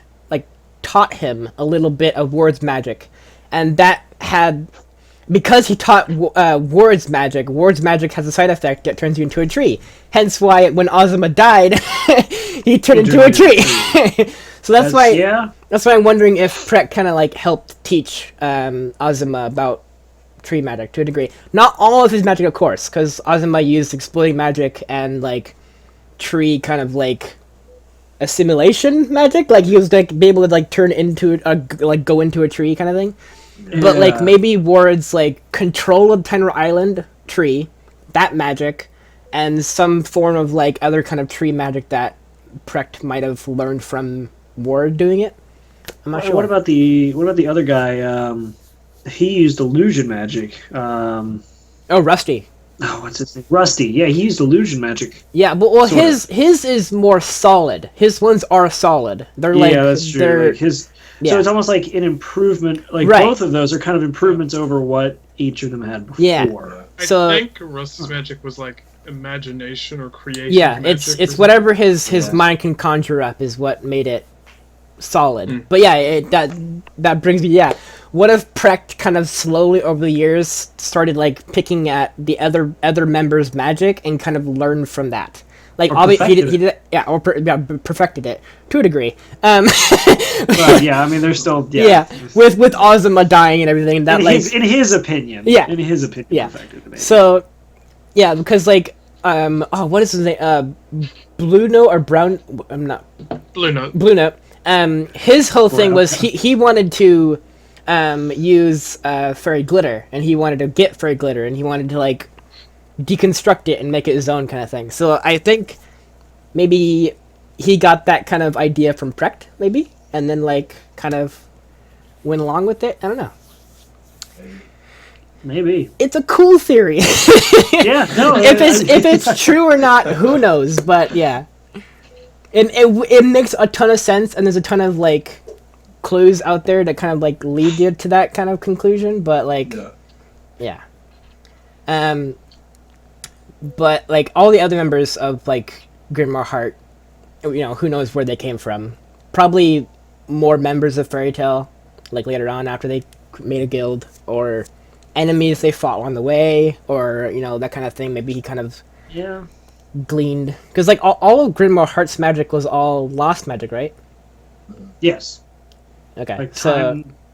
taught him a little bit of Ward's magic, and that had. Because he taught Ward's magic has a side effect that turns you into a tree. Hence why when Azuma died, he turned into a tree. So that's why... Yeah, That's why I'm wondering if Prek kind of like helped teach Azuma about tree magic to a degree. Not all of his magic, of course, because Azuma used exploding magic and like tree kind of like assimilation magic. Like he was like be able to like turn into go into a tree kind of thing. Yeah. But like maybe Ward's like control of Tenor Island tree, that magic, and some form of like other kind of tree magic that Precht might have learned from Ward doing it. I'm not sure. What about the other guy? He used illusion magic. Rusty. Oh, what's his name? Rusty. Yeah, he used illusion magic. Yeah, but his is more solid. His ones are solid. They're like that's true. Like his. Yeah. So it's almost like an improvement. Like both of those are kind of improvements over what each of them had before. Yeah. I think Rusty's magic was like imagination or creation. Yeah, it's whatever his mind can conjure up is what made it solid. But yeah, that brings me. Yeah, what if Precht kind of slowly over the years started like picking at the other members' magic and kind of learned from that? Like obviously he did perfected it to a degree. Well, yeah, I mean there's still with Azuma dying and everything that in his opinion. Yeah. In his opinion, yeah. Perfected it. So yeah, because like what is his name? Blue Note or Brown? I'm not Blue Note. Blue Note. His whole thing was he wanted to use fairy glitter, and he wanted to get fairy glitter, and he wanted to like deconstruct it and make it his own kind of thing. So I think maybe he got that kind of idea from Precht, maybe, and then like kind of went along with it. I don't know. Maybe it's a cool theory. Yeah, no. if it's true or not, who knows? But yeah, it makes a ton of sense, and there's a ton of like clues out there that kind of like lead you to that kind of conclusion. But like, yeah. But like all the other members of like Grimoire Heart, who knows where they came from? Probably more members of Fairy Tail, like later on after they made a guild, or enemies they fought along the way, or that kind of thing. Maybe he kind of gleaned, because like all of Grimoire Heart's magic was all lost magic, right? Yes. Okay. Like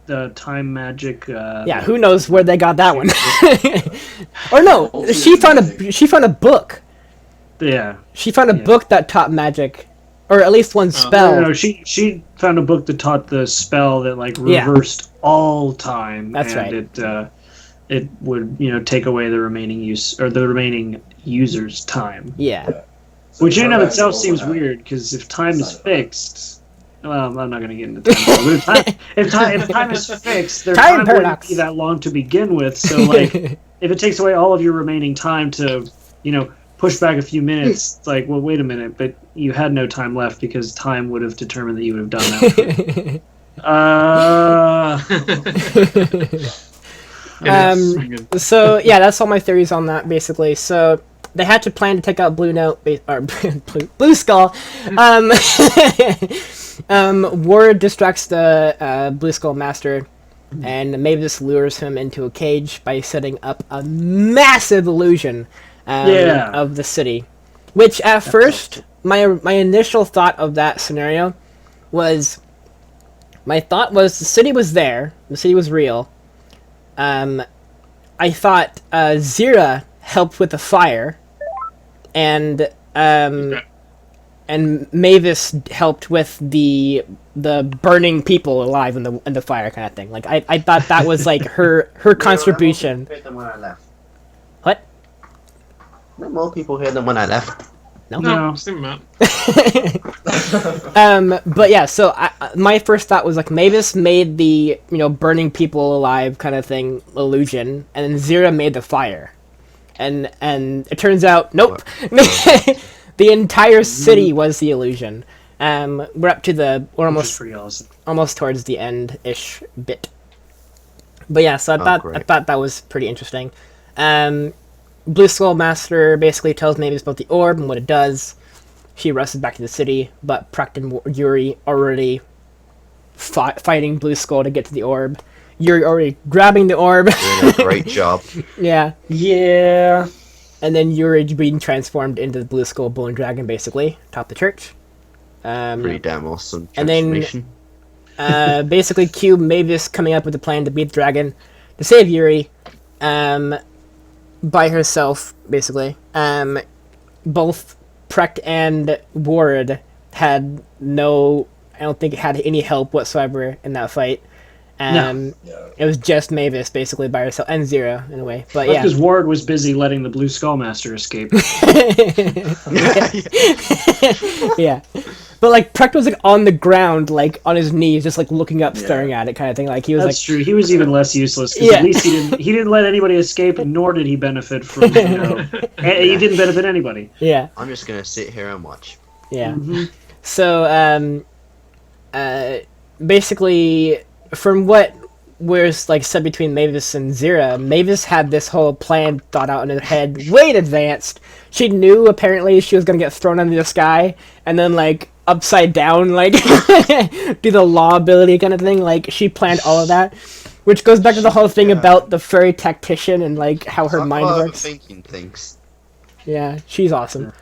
the time magic. Who knows where they got that one? Or no, she found a book. Yeah. She found a book that taught magic, or at least one spell. No, she found a book that taught the spell that like reversed all time. That's right. It would take away the remaining user's time. Yeah. So which in and of itself seems weird, because if time is fixed. Well, I'm not going to get into time. If time is fixed, their time wouldn't be that long to begin with. So, like, if it takes away all of your remaining time to, push back a few minutes, it's like, well, wait a minute, but you had no time left because time would have determined that you would have done that. So yeah, that's all my theories on that, basically. So they had to plan to take out Blue Note or Blue Skull. Ward distracts the Blue Skull Master, and Mavis lures him into a cage by setting up a massive illusion of the city. Which at first, my initial thought of that scenario was, the city was there, the city was real. I thought Zira helped with the fire, and Mavis helped with the burning people alive in the fire kind of thing. Like I thought that was like her contribution. What? More people here than when I left. No. But yeah, so my first thought was like Mavis made the burning people alive kind of thing illusion, and then Zira made the fire, and it turns out nope. The entire city was the illusion. We're up to almost towards the end-ish bit. But yeah, so I thought that was pretty interesting. Blue Skull Master basically tells Mavis about the orb and what it does. She rushes back to the city, but Precht and Yuri already fighting Blue Skull to get to the orb. Yuri already grabbing the orb. Doing a great job. Yeah. Yeah. And then Yuri being transformed into the Blue Skull Bone Dragon, basically, atop the church. Pretty damn awesome transformation. And basically cue Mavis coming up with a plan to beat the dragon, to save Yuri, by herself, basically. Both Precht and Ward had no, I don't think had any help whatsoever in that fight. No. It was just Mavis, basically, by herself, and Zero, in a way. But That's because Ward was busy letting the Blue Skullmaster escape. Yeah. But, like, Precht was, like, on the ground, like, on his knees, just, like, looking up, staring at it, kind of thing. Like, he was, That's true. He was even less useless, because at least he didn't let anybody escape, nor did he benefit from, he didn't benefit anybody. Yeah. I'm just going to sit here and watch. Yeah. So, basically, from what was, like, said between Mavis and Zira, Mavis had this whole plan thought out in her head, way advanced. She knew, apparently, she was gonna get thrown into the sky, and then, like, upside down, like, do the law ability kind of thing. Like, she planned all of that. Which goes back to the whole thing about the furry tactician and, like, how her mind works. Thinking things. Yeah, she's awesome.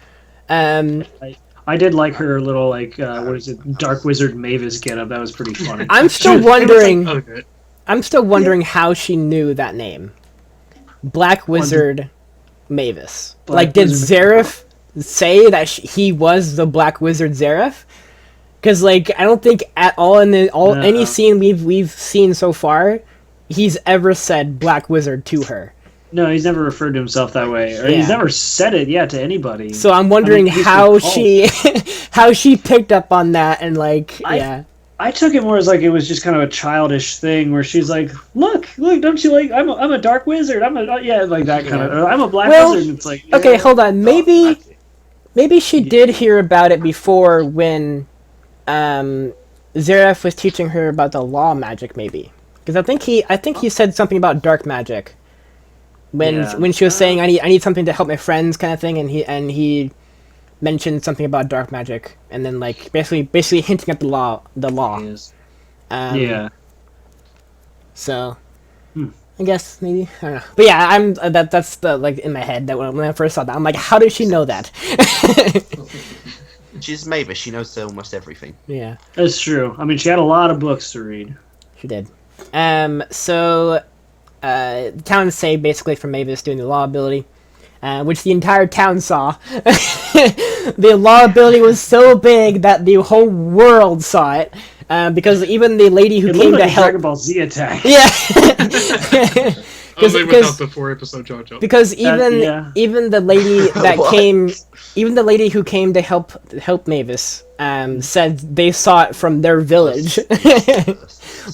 I did like her little, like, what is it, Dark Wizard Mavis getup. That was pretty funny. I'm still wondering... Okay. I'm still wondering how she knew that name. Black Wizard Mavis. Like, did Zareth say that he was the Black Wizard Zareth? Because, like, I don't think at all in any scene we've seen so far, he's ever said Black Wizard to her. No, he's never referred to himself that way, or he's never said it to anybody. So I'm wondering how she how she picked up on that and, like, I took it more as like it was just kind of a childish thing where she's like, look, don't you like? I'm a dark wizard. I'm a like that kind of. I'm a black wizard. And it's like okay, hold on. Maybe she did hear about it before when Zareth was teaching her about the law magic. Maybe because I think he said something about dark magic when she was saying I need something to help my friends kind of thing, and he mentioned something about dark magic, and then like basically hinting at the law. So, I guess maybe I don't know, but yeah, that's the like in my head that when I first saw that, I'm like, how does she know that? She's Mavis. She knows almost everything. Yeah, that's true. I mean, she had a lot of books to read. She did. So, the town saved basically from Mavis doing the law ability. Which the entire town saw. The law ability was so big that the whole world saw it. Because even the lady who came to help. Dragon Ball Z attack. Yeah. Because the 4-episode JoJo. Because even the lady that came, even the lady who came to help Mavis, said they saw it from their village.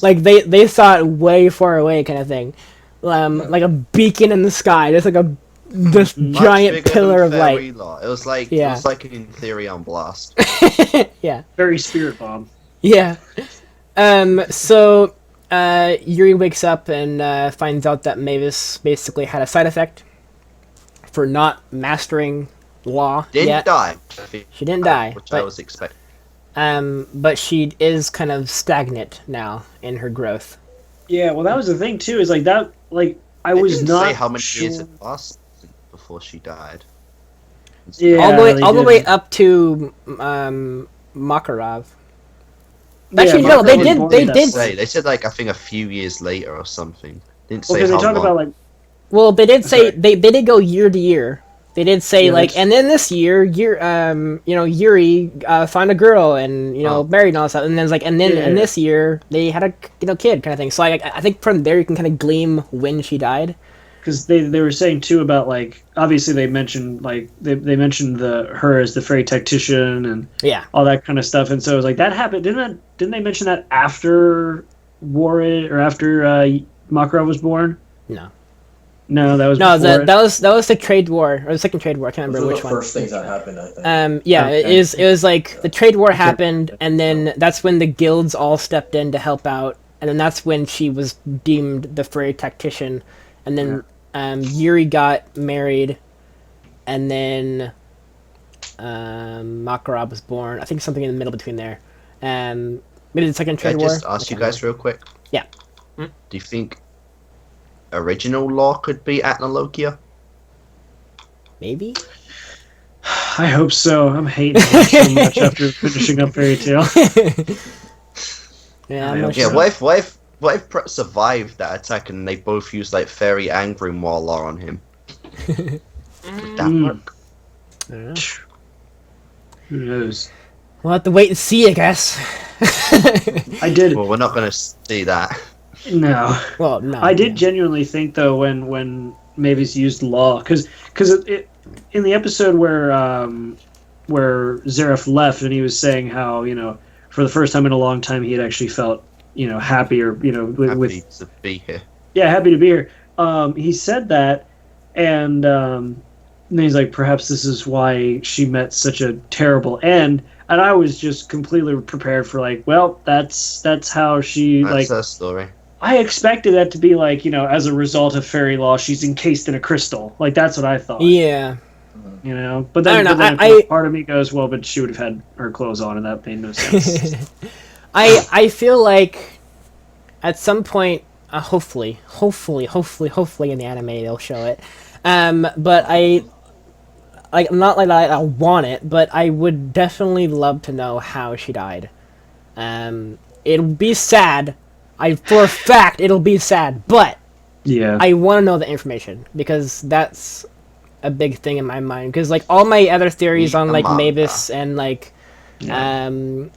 Like they saw it way far away, kind of thing. Like a beacon in the sky. There's like this giant pillar of light. It was like in theory on Blast. Yeah. Very spirit bomb. Yeah. So Yuri wakes up and finds out that Mavis basically had a side effect for not mastering law yet. Die. She didn't die, which I was expecting. But she is kind of stagnant now in her growth. Yeah, well, that was the thing too. Is like that. Like I was not say how many sure. years it passed before she died. Yeah, all the way up to Makarov. Actually, yeah, no, they did. They said like I think a few years later or something. Didn't say how they talk long. about like. Well, they did say they did go year to year. They did say and then this year, Yuri found a girl and married and all that stuff, and then and this year they had a kid kind of thing. So I think from there you can kind of glean when she died. Because they were saying too about like obviously they mentioned like they mentioned her as the fairy tactician and all that kind of stuff, and so it was like that happened. Didn't they mention that after Makarov was born? No, that was that was the trade war or the second trade war. I can't remember which one. The first things that happened, I think. It was like the trade war happened, and then that's when the guilds all stepped in to help out, and then that's when she was deemed the fairy tactician, and then Yuri got married, and then Makarov was born. I think something in the middle between there. Maybe the second trade war. Can I just ask you guys real quick? Yeah. Do you think original law could be Atnalogia? Maybe. I hope so. I'm hating it so much after finishing up Fairy Tail. Yeah, Yeah, what if Brett survived that attack and they both used like Fairy Angry Mauler on him? Would that work? Who knows? We'll have to wait and see, I guess. I did. Well, we're not going to see that. No. Well, no. I did genuinely think though when Mavis used law, because it in the episode where Zareth left and he was saying how for the first time in a long time he had actually felt happy or Happy to be here. Yeah, happy to be here. He said that, and then he's like, perhaps this is why she met such a terrible end. And I was just completely prepared for like, well, that's how she That's her story. I expected that to be like, as a result of fairy law, she's encased in a crystal. Like that's what I thought. Yeah. But then, I don't know. Part of me goes, well, but she would have had her clothes on, and that made no sense. I feel like at some point, hopefully in the anime they'll show it. But not like I want it, but I would definitely love to know how she died. It'll be sad. For a fact, it'll be sad, but yeah, I want to know the information because that's a big thing in my mind. Because like all my other theories on like Mavis and like, all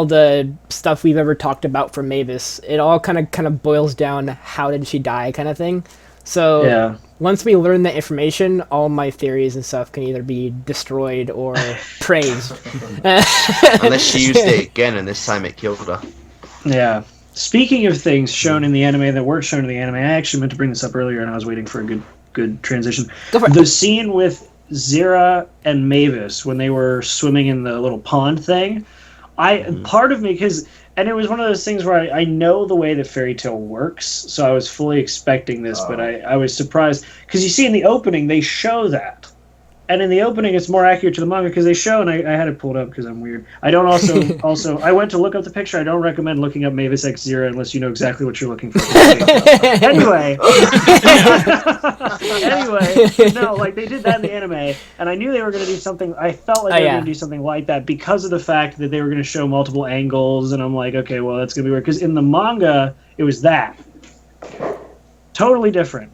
the stuff we've ever talked about for Mavis, it all kind of boils down to how did she die kind of thing. So once we learn the information, all my theories and stuff can either be destroyed or praised. Unless she used it again and this time it killed her. Yeah. Speaking of things shown in the anime that weren't shown in the anime, I actually meant to bring this up earlier and I was waiting for a good transition. Go for it. The scene with Zira and Mavis when they were swimming in the little pond thing, part of me, and it was one of those things where I know the way that Fairy Tail works, so I was fully expecting this, but I was surprised. Because you see in the opening, they show that. And in the opening, it's more accurate to the manga because they show, and I had it pulled up because I'm weird. I don't also I went to look up the picture. I don't recommend looking up Mavis X Zero unless you know exactly what you're looking for. Anyway, no, like they did that in the anime, and I knew they were going to do something. I felt like they were going to do something like that because of the fact that they were going to show multiple angles, and I'm like, okay, well that's going to be weird because in the manga it was that totally different.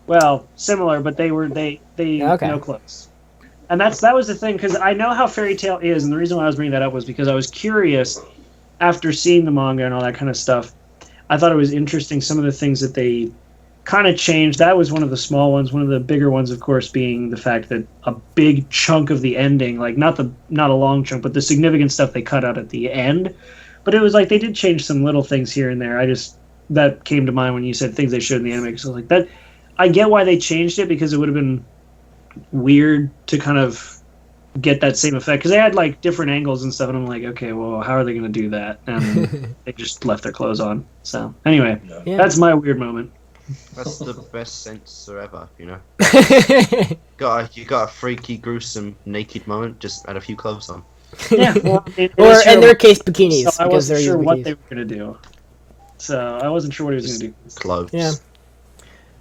Well, similar, but they no close. And that was the thing, because I know how Fairy Tail is, and the reason why I was bringing that up was because I was curious, after seeing the manga and all that kind of stuff, I thought it was interesting, some of the things that they kind of changed. That was one of the small ones. One of the bigger ones, of course, being the fact that a big chunk of the ending, like not a long chunk, but the significant stuff they cut out at the end. But it was like they did change some little things here and there. That came to mind when you said things they showed in the anime, because I was like, that... I get why they changed it, because it would have been weird to kind of get that same effect. Because they had, like, different angles and stuff, and I'm like, okay, well, how are they going to do that? And they just left their clothes on. So, anyway, that's my weird moment. That's the best censor ever, You got a freaky, gruesome, naked moment, just add a few clothes on. Yeah, well, or in their case, bikinis. So I wasn't sure what they were going to do. So, I wasn't sure what he was going to do. Clothes. Yeah.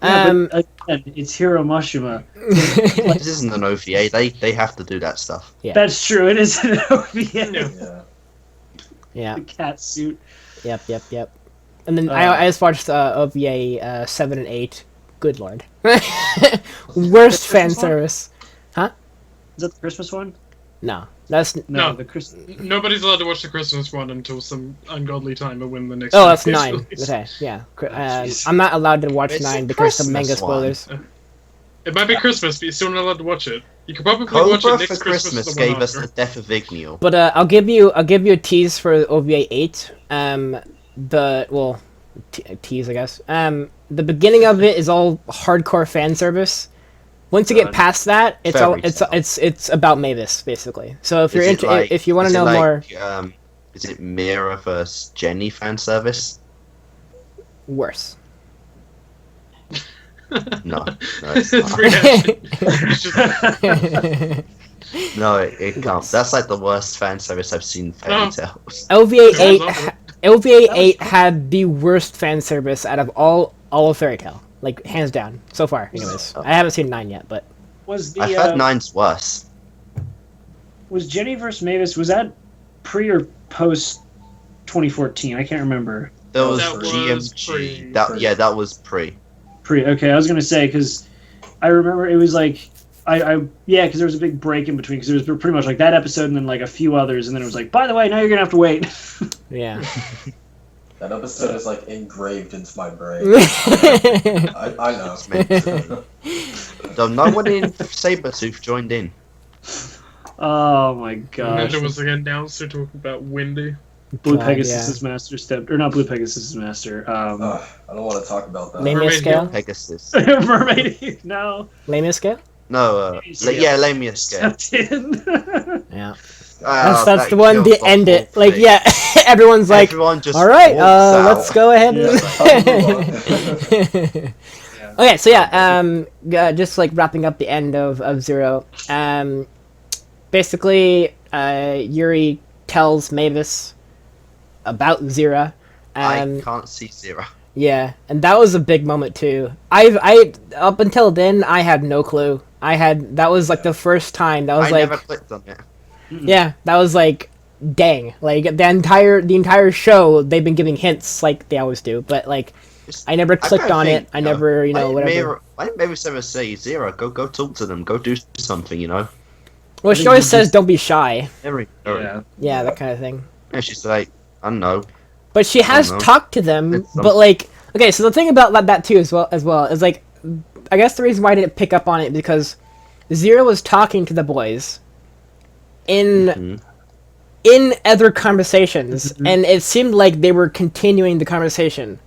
But again, it's Hiro Mashima. This isn't an OVA. They have to do that stuff. Yeah. That's true. It is an OVA. Yeah. The cat suit. Yep. And then I just watched OVA 7 and 8. Good lord. Worst fan service. Huh? Is that the Christmas one? No. That's no. The Christmas. Nobody's allowed to watch the Christmas one until some ungodly time or when the next. Oh, that's 9. Okay, yeah. I'm not allowed to watch 9 because of manga spoilers. It might be Christmas, but you're still not allowed to watch it. You could probably watch it next for Christmas gave us the death of Igneo. But I'll give you a tease for OVA 8. Tease, I guess. The beginning of it is all hardcore fan service. Once you get past that, it's about Mavis basically. So if you're if you want to know more, is it Mira vs Jenny fan service? Worse. No, it's not. No, it can't. That's like the worst fan service I've seen in Fairy Tales. LVA 8 had the worst fan service out of all of Fairy Tail. Like, hands down, so far, anyways. I haven't seen 9 yet, but... I've heard 9's worse. Was Jenny vs. Mavis, was that pre or post 2014? I can't remember. That was That was GMG. pre. That was pre. Okay, I was gonna say because I remember it was like because there was a big break in between because it was pretty much like that episode and then like a few others and then it was like, by the way, now you're gonna have to wait. Yeah. That episode is like engraved into my brain. I know. So no one in Sabretooth joined in. Oh my And gosh. then there was like an announcer talking about Wendy. Blue God, Pegasus' master stepped, or not Blue Pegasus' master. I don't want to talk about that. Lamia Mermaid scale? Hill. Pegasus. Mermaid. No. Lamia scale? No, yeah, Lamia scale. Stepped in. Yeah. Ah, That's that the one, killed the end whole it. Like, thing. yeah, everyone's like, Everyone just all right, walks out. let's go ahead and... Okay, so yeah, just like wrapping up the end of Zero. Basically, Yuri tells Mavis about Zira. I can't see Zira. Yeah, and that was a big moment too. I up until then I had no clue. That was like the first time. That was I like never clicked on it. yeah, that was like dang. Like the entire show they've been giving hints like they always do, but like I never clicked on it. I never, whatever. Why didn't Mavis ever say, Zira, go talk to them, go do something, you know? Well, she always says don't be shy. Yeah. That kind of thing. And she's like, I don't know. But she has know. talked to them, It's but like, okay, so the thing about that too as well is like, I guess the reason why I didn't pick up on it because Zira was talking to the boys in other conversations, and it seemed like they were continuing the conversation.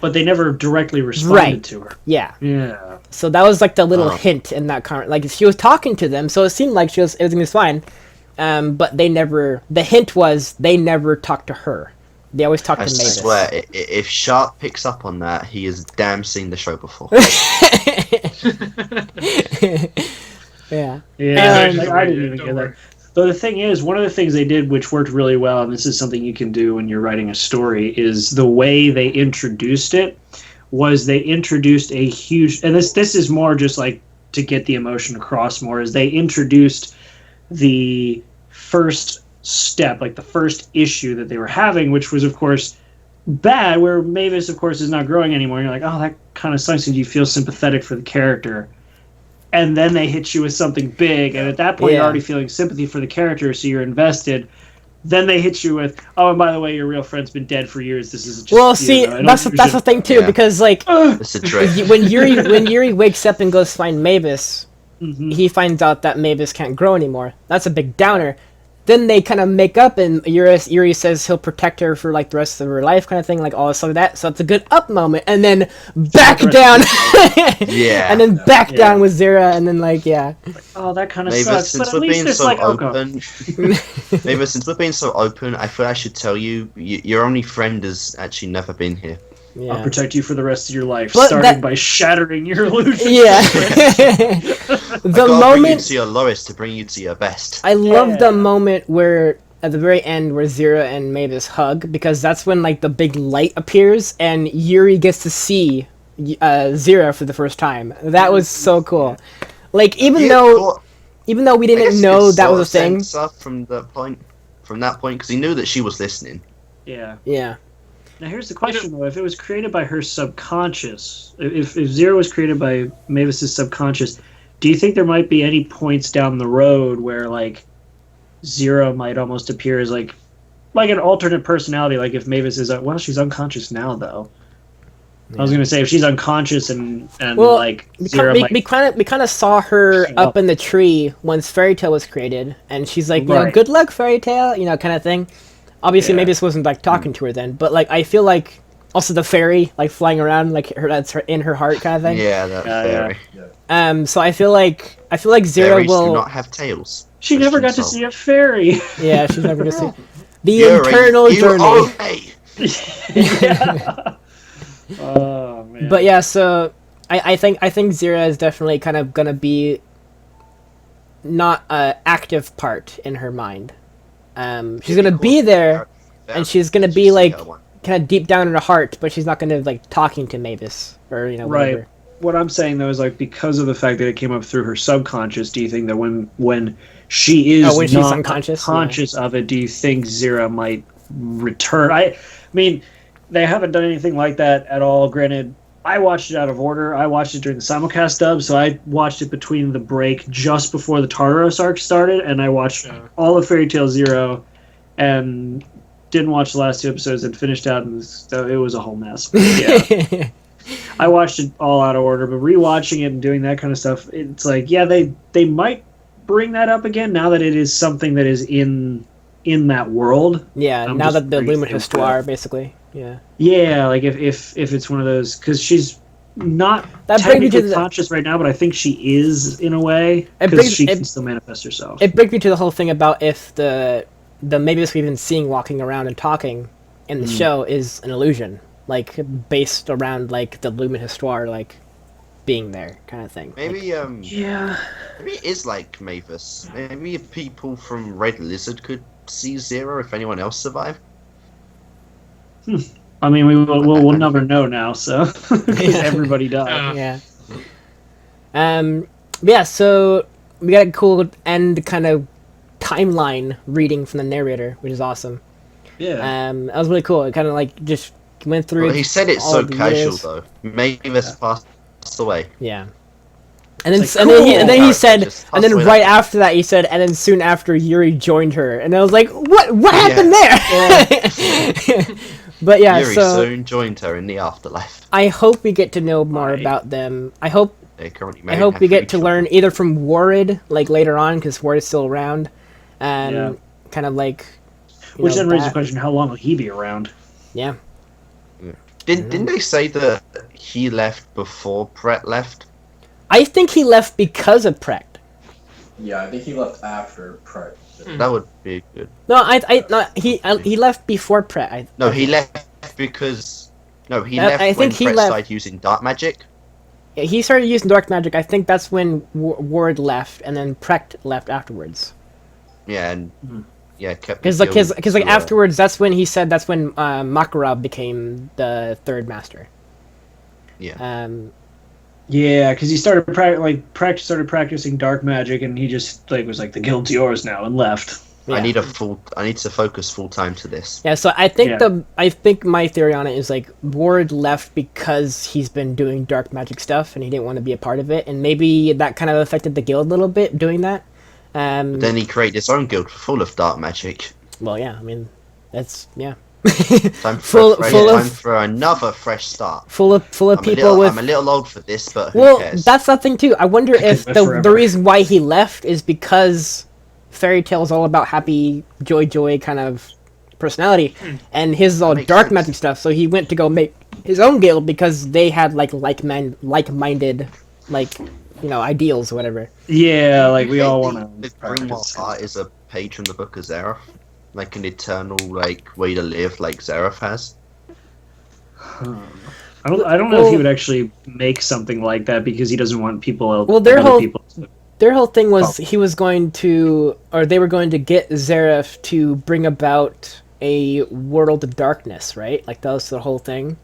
But they never directly responded to her. Yeah. Yeah. So that was like the little hint in that like she was talking to them, so it seemed like everything was fine. But they never. The hint was they never talked to her. They always talk to I Mavis. swear, if Sharp picks up on that, he has damn seen the show before. Yeah. Yeah, just I wait, didn't even don't get worry. that. Though the thing is, one of the things they did which worked really well, and this is something you can do when you're writing a story, is the way they introduced it was they introduced a huge, and this is more just like to get the emotion across more, is they introduced the first step, like the first issue that they were having, which was of course bad, where Mavis of course is not growing anymore. You're like, oh, that kind of sucks, and you feel sympathetic for the character. And then they hit you with something big, and at that point you're already feeling sympathy for the character, so you're invested. Then they hit you with, oh, and by the way, your real friend's been dead for years. This is just, well, see, that's the thing too, because like It's a trick. when Yuri wakes up and goes to find Mavis, he finds out that Mavis can't grow anymore. That's a big downer. Then they kind of make up, and Yuri says he'll protect her for like the rest of her life, kind of thing, like all this stuff like that. So it's a good up moment, and then back down, Yeah. and then back down with Zira, and then like oh, that kind of Mavis, sucks. since But at we're least being it's so like, open, Mavis, since we're being so open, I feel I should tell you, your only friend has actually never been here. I'll protect you for the rest of your life, But starting by shattering your illusions. Yeah. I The gotta bring you moment to your lowest to bring you to your best. I love the moment where at the very end where Zira and Mavis hug, because that's when like the big light appears and Yuri gets to see Zira for the first time. That was so cool. Like even though we didn't know that was a thing. From that point, because he knew that she was listening. Yeah. Yeah. Now here's the question though: if it was created by her subconscious, if Zira was created by Mavis's subconscious, do you think there might be any points down the road where like Zira might almost appear as like an alternate personality? Like if Mavis is she's unconscious now though. Yeah. I was gonna say if she's unconscious and like Zira we kind of saw her up in the tree once Fairy Tail was created, and she's like, you know, good luck, Fairy Tail, you know, kind of thing. Obviously, Mavis wasn't like talking to her then, but like I feel like also the fairy like flying around like that's in her heart kind of thing. Yeah, that fairy. Yeah. So I feel like Zira Fairies will do not have tails. She never got to see a fairy. Yeah, she's never gonna see the internal journey. Yeah. Oh man. But yeah, so I think Zira is definitely kind of gonna be not an active part in her mind. She's gonna be there, and she's gonna be like kind of deep down in her heart, but she's not gonna like talking to Mavis or whatever. Right. What I'm saying though is like because of the fact that it came up through her subconscious, do you think that when she is when she's unconscious conscious of it, do you think Zira might return. I mean, they haven't done anything like that at all. Granted, I watched it out of order. I watched it during the simulcast dub, so I watched it between the break just before the Tartaros arc started, and I watched all of Fairy Tail Zero, and didn't watch the last 2 episodes and finished out, and so it was a whole mess. But yeah. I watched it all out of order, but rewatching it and doing that kind of stuff, it's like, yeah, they might bring that up again now that it is something that is in that world. Yeah, now that the Lumen Histoire, basically. Yeah. Yeah, like if it's one of those, because she's not technically conscious right now, but I think she is in a way, because she can still manifest herself. It brings me to the whole thing about if the Mavis we've been seeing walking around and talking in the show is an illusion, like based around like the Lumen Histoire, like being there kind of thing. Maybe yeah. Maybe it is like Mavis. Maybe people from Red Lizard could see Zero if anyone else survived. I mean, we'll never know now, so because everybody died. Yeah. So we got a cool end kind of timeline reading from the narrator, which is awesome. Yeah. That was really cool. It kind of like just went through. Well, he said it so casual though. Mavis passed away. Yeah. And then he said, and then right after that he said, and then soon after Yuri joined her, and I was like, what happened there? But yeah, Yuri soon joined her in the afterlife. I hope we get to know more about them. I hope we get to learn either from Warrid, like later on, because Warrid is still around, and kind of like. Which then raises the question: how long will he be around? Yeah. Didn't they say that he left before Pret left? I think he left because of Pret. Yeah, I think he left after Pret. That would be good. No, he left before Pret. He left because when Pret started using dark magic. Yeah, he started using dark magic. I think that's when Ward left, and then Pret left afterwards. Yeah, and kept because like afterwards, that's when he said that's when Makarov became the third master. Yeah. Yeah, because he started started practicing dark magic, and he just was like, the guild's yours now, and left. Yeah. I need to focus full time to this. Yeah, so I think my theory on it is like Ward left because he's been doing dark magic stuff and he didn't want to be a part of it, and maybe that kind of affected the guild a little bit doing that. But then he created his own guild full of dark magic. Well, yeah, I mean, that's time for another fresh start. Full of people with. I'm a little old for this, but who cares? That's the thing too. I wonder if the reason why he left is because Fairy Tail is all about happy, joy kind of personality, and his is all dark magic stuff. So he went to go make his own guild because they had like-minded, ideals or whatever. Yeah, like we all want to. Grimoire Art is a page from the Book of Zeref, like an eternal way to live, like Zeref has. I don't know if he would actually make something like that because he doesn't want people. Well, their whole thing was they were going to get Zeref to bring about a world of darkness, right? Like that was the whole thing.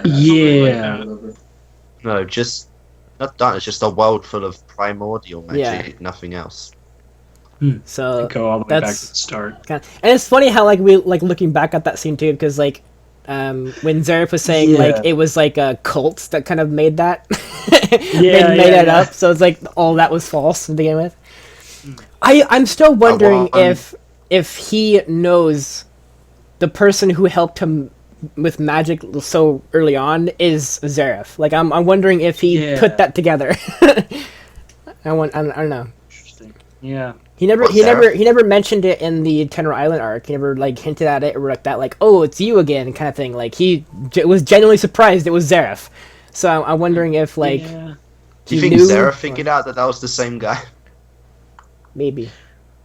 Yeah. No, just not darkness, just a world full of primordial magic, nothing else. So go all the way back to the start. And it's funny how we looking back at that scene too, because when Zeref was saying it was like a cult that kind of made that, made that up. So it's like all that was false to begin with. I'm still wondering if he knows the person who helped him with magic so early on is Zeref. Like I'm wondering if he put that together. I don't know. Interesting. Yeah. He never mentioned it in the Tenor Island arc. He never hinted at it or like that, like, oh, it's you again, kind of thing. Like he was genuinely surprised it was Zeref. So I'm wondering if Do you think Zeref figured out that was the same guy? Maybe.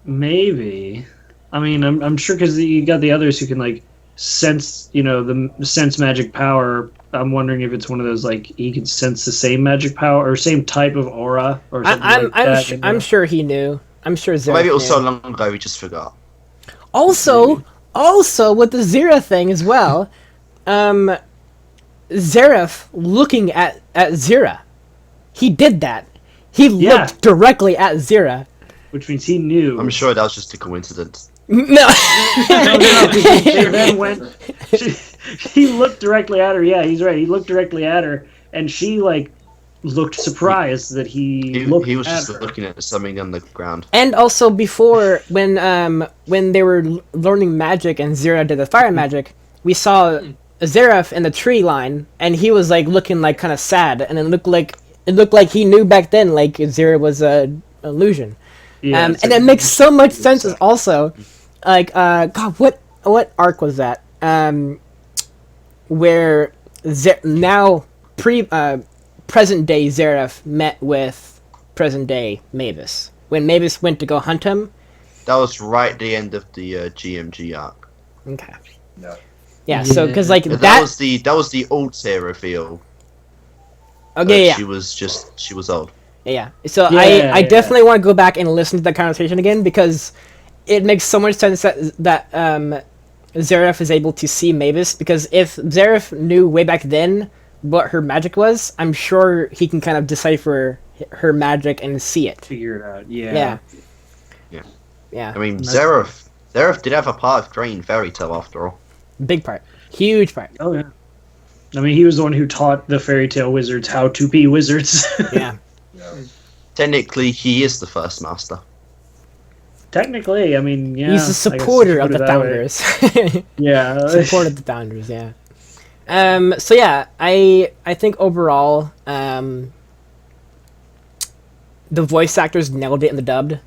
I mean, I'm sure because you got the others who can sense, the sense magic power. I'm wondering if it's one of those he can sense the same magic power or same type of aura or something I'm sure he knew. I'm sure Zeref maybe it was so long ago we just forgot. Also with the Zera thing as well, Zeref looking at Zera. He did that. He looked directly at Zera. Which means he knew. I'm sure that was just a coincidence. No. They then went. He looked directly at her. Yeah, he's right. He looked directly at her, and she like looked surprised that he looked. He was at just her. looking at something on the ground. And also before, when they were learning magic and Zera did the fire magic, we saw Zeref in the tree line, and he was like looking like kind of sad, and it looked like he knew back then like Zera was a illusion. Yeah, and it makes so much sense. Also, like God, what arc was that? Where now present day Zeref met with present day Mavis when Mavis went to go hunt him. That was right at the end of the GMG arc. Okay. Yeah. Yeah. So because like that was the old Sarah reveal. Okay. Yeah. She was old. Yeah. So I definitely want to go back and listen to that conversation again because it makes so much sense that Zeref is able to see Mavis, because if Zeref knew way back then what her magic was, I'm sure he can kind of decipher her magic and see it. Figure it out. Yeah. Yeah. I mean, Zeref did have a part of Drain Fairy Tale after all. Big part. Huge part. Oh yeah. I mean, he was the one who taught the fairy tale wizards how to be wizards. Yeah. Technically, he is the first master. Technically, I mean, yeah. He's a supporter of the founders. Yeah. Support of the founders, yeah. So yeah, I think overall, the voice actors nailed it in the dubbed.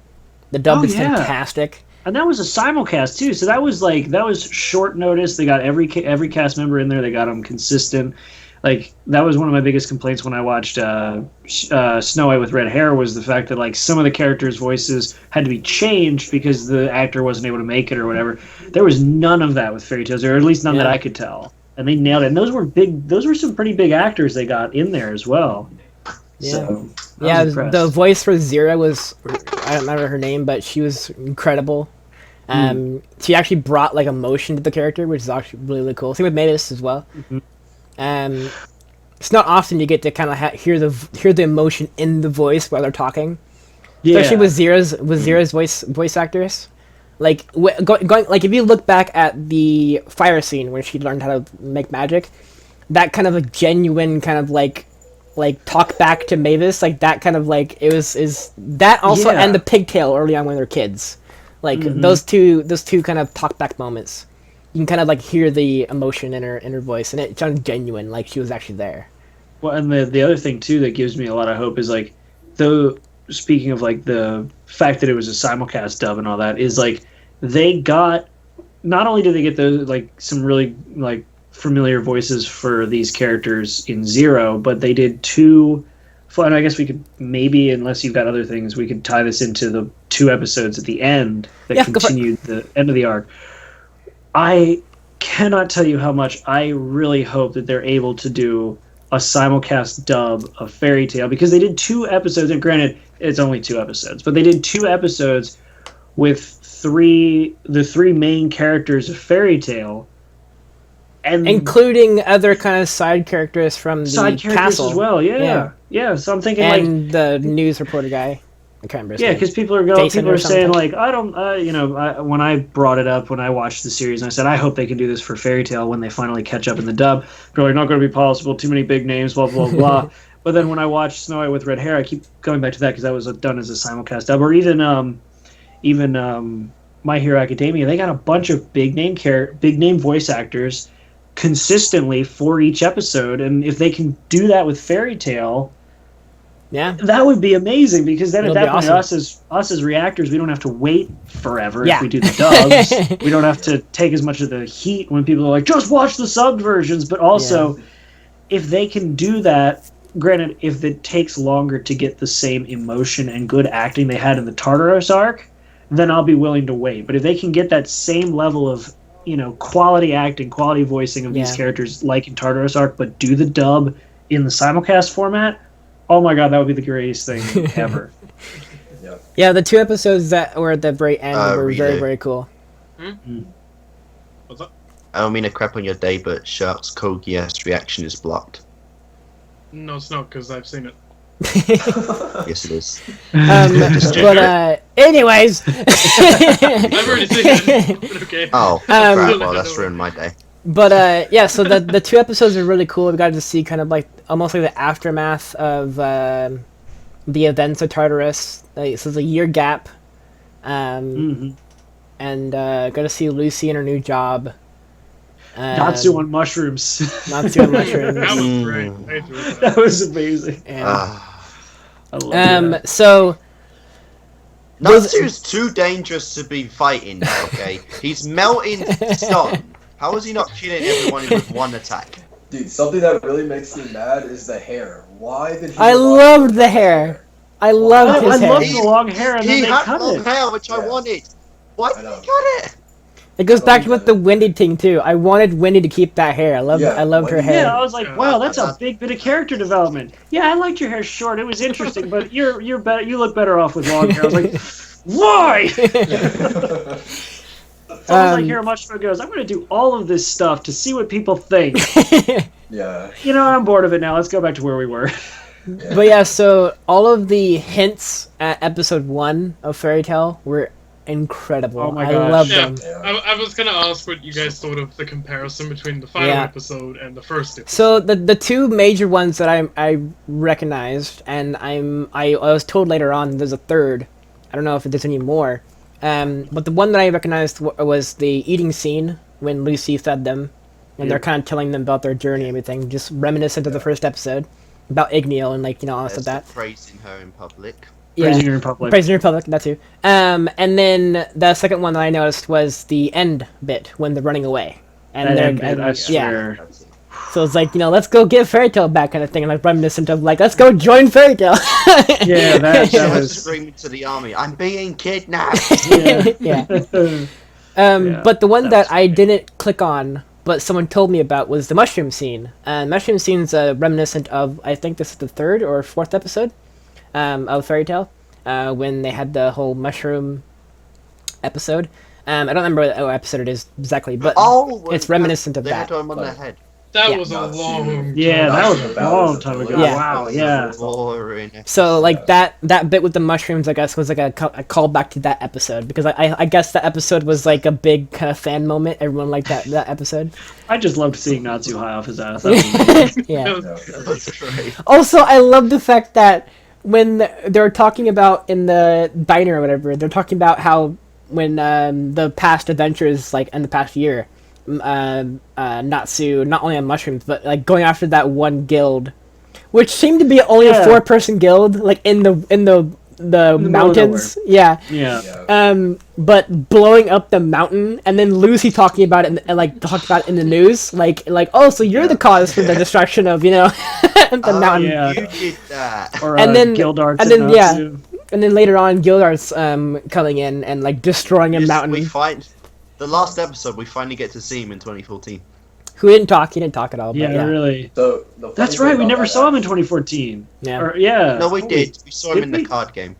The dubbed is fantastic. And that was a simulcast too, so that was short notice. They got every cast member in there. They got them consistent. Like that was one of my biggest complaints when I watched Snow White with red hair, was the fact that like some of the characters' voices had to be changed because the actor wasn't able to make it or whatever. There was none of that with Fairy Tales, or at least none that I could tell. And they nailed it. And those were some pretty big actors they got in there as well. Yeah. So, the voice for Zera was, I don't remember her name, but she was incredible. She actually brought like emotion to the character, which is actually really, really cool. Same with Mavis as well. It's not often you get to kind of hear the emotion in the voice while they're talking, especially with Zera's voice actress. Like going like if you look back at the fire scene where she learned how to make magic, that kind of a genuine kind of like talk back to Mavis, like that kind of like is that also, and the pigtail early on when they're kids, like those two kind of talk back moments. You can kind of like hear the emotion in her voice, and it sounds genuine, like she was actually there. Well, and the other thing too that gives me a lot of hope is like, though, speaking of like the fact that it was a simulcast dub and all that, is like they got, not only did they get those like some really like familiar voices for these characters in Zero, but they did two. And I guess we could maybe, unless you've got other things, we could tie this into the 2 episodes at the end that continued the end of the arc. I cannot tell you how much I really hope that they're able to do a simulcast dub of Fairy Tale, because they did 2 episodes, and granted, it's only 2 episodes, but they did 2 episodes with the 3 main characters of Fairy Tale, and including other kind of side characters from the side characters castle as well. Yeah. So I'm thinking and the news reporter guy. I can't remember. Yeah, because people are saying like, I don't, when I brought it up when I watched the series, and I said I hope they can do this for Fairy Tale when they finally catch up in the dub. They're like, not going to be possible. Too many big names. Blah blah blah. But then when I watched Snow White with red hair, I keep going back to that because that was done as a simulcast dub. Or even My Hero Academia, they got a bunch of big name voice actors consistently for each episode, and if they can do that with Fairy Tale, that would be amazing, because then at that point, us as reactors, we don't have to wait forever if we do the dubs. We don't have to take as much of the heat when people are like, just watch the subbed versions. But also, if they can do that, granted, if it takes longer to get the same emotion and good acting they had in the Tartaros arc, then I'll be willing to wait. But if they can get that same level of quality acting, quality voicing of these characters like in Tartaros arc, but do the dub in the simulcast format, oh my god, that would be the greatest thing ever. Yeah, the 2 episodes that were at the very end were very, very cool. What's up? I don't mean to crap on your day, but Shark's KickAssReaction is blocked. No, it's not, because I've seen it. Yes, it is. Anyways. I've already seen it. But okay. Oh, crap, well, that's ruined my day. But yeah, so the 2 episodes are really cool. We got to see kind of like almost like the aftermath of the events of Tartarus. Like, so it's a year gap. And got to see Lucy in her new job. Natsu on mushrooms. Natsu on mushrooms. That was great. I enjoyed that. That was amazing. Yeah. I love that. So Natsu's too dangerous to be fighting, okay? He's melting stone. How is he not killing everyone with one attack? Dude, something that really makes me mad is the hair. Why did he? I loved the hair. I loved his hair. I loved the long hair, and then they cut long it. hair, which I wanted. Why did he cut it? It goes back with the Wendy thing too. I wanted Wendy to keep that hair. I loved her hair. Yeah, I was like, wow, that's a big bit of character development. Yeah, I liked your hair short. It was interesting, but you're better. You look better off with long hair. I was like, why? It's almost like here much goes, I'm going to do all of this stuff to see what people think. Yeah. You know, I'm bored of it now. Let's go back to where we were. But yeah, so all of the hints at episode 1 of Fairy Tail were incredible. Oh my I gosh. loved Yeah, them. I was gonna ask what you guys thought of the comparison between the final episode and the first episode. So the 2 major ones that I recognized, and I was told later on there's a third. I don't know if there's any more. But the one that I recognized was the eating scene when Lucy fed them, and they're kind of telling them about their journey and everything, just reminiscent of the first episode about Igneel and like all stuff that. Praising her in public. Yeah. Praising her in public. Praising her in public, that too. And then the second one that I noticed was the end bit when they're running away, and I swear. yeah. So it's like, let's go get Fairy Tail back kind of thing, and like reminiscent of like, let's go join Fairy Tail. Yeah, that She was was. screaming to the army, I'm being kidnapped! Yeah. But the one that I didn't click on, but someone told me about, was the mushroom scene. And mushroom scene's reminiscent of, I think this is the 3rd or 4th episode of Fairy Tail, when they had the whole mushroom episode. I don't remember what episode it is exactly, but it's reminiscent of they that. Had them on their head. That was a long. Yeah, that was a long time ago. Yeah. Wow, yeah. So like that bit with the mushrooms, I guess, was like a callback to that episode, because I guess that episode was like a big kind of fan moment. Everyone liked that episode. I just loved seeing Natsu high off his ass. That was Yeah. That's great. Also, I love the fact that when they're talking about in the diner or whatever, they're talking about how when the past adventures, like in the past year, Natsu not only on mushrooms but like going after that one guild, which seemed to be only a 4-person guild, like in the mountains. Yeah. But blowing up the mountain, and then Lucy talking about it and like talking about it in the news, like oh, so you're the cause for the destruction of the mountain. Yeah. You did that. Or, And then Gildarts and then Natsu. and then later on Gildart's coming in and like destroying a mountain. We find the last episode. We finally get to see him in 2014. Who didn't talk? He didn't talk at all. But Yeah, really. So That's right. We never saw him in 2014. Yeah. Or, yeah. No, we did. We saw him Did in the we? card game.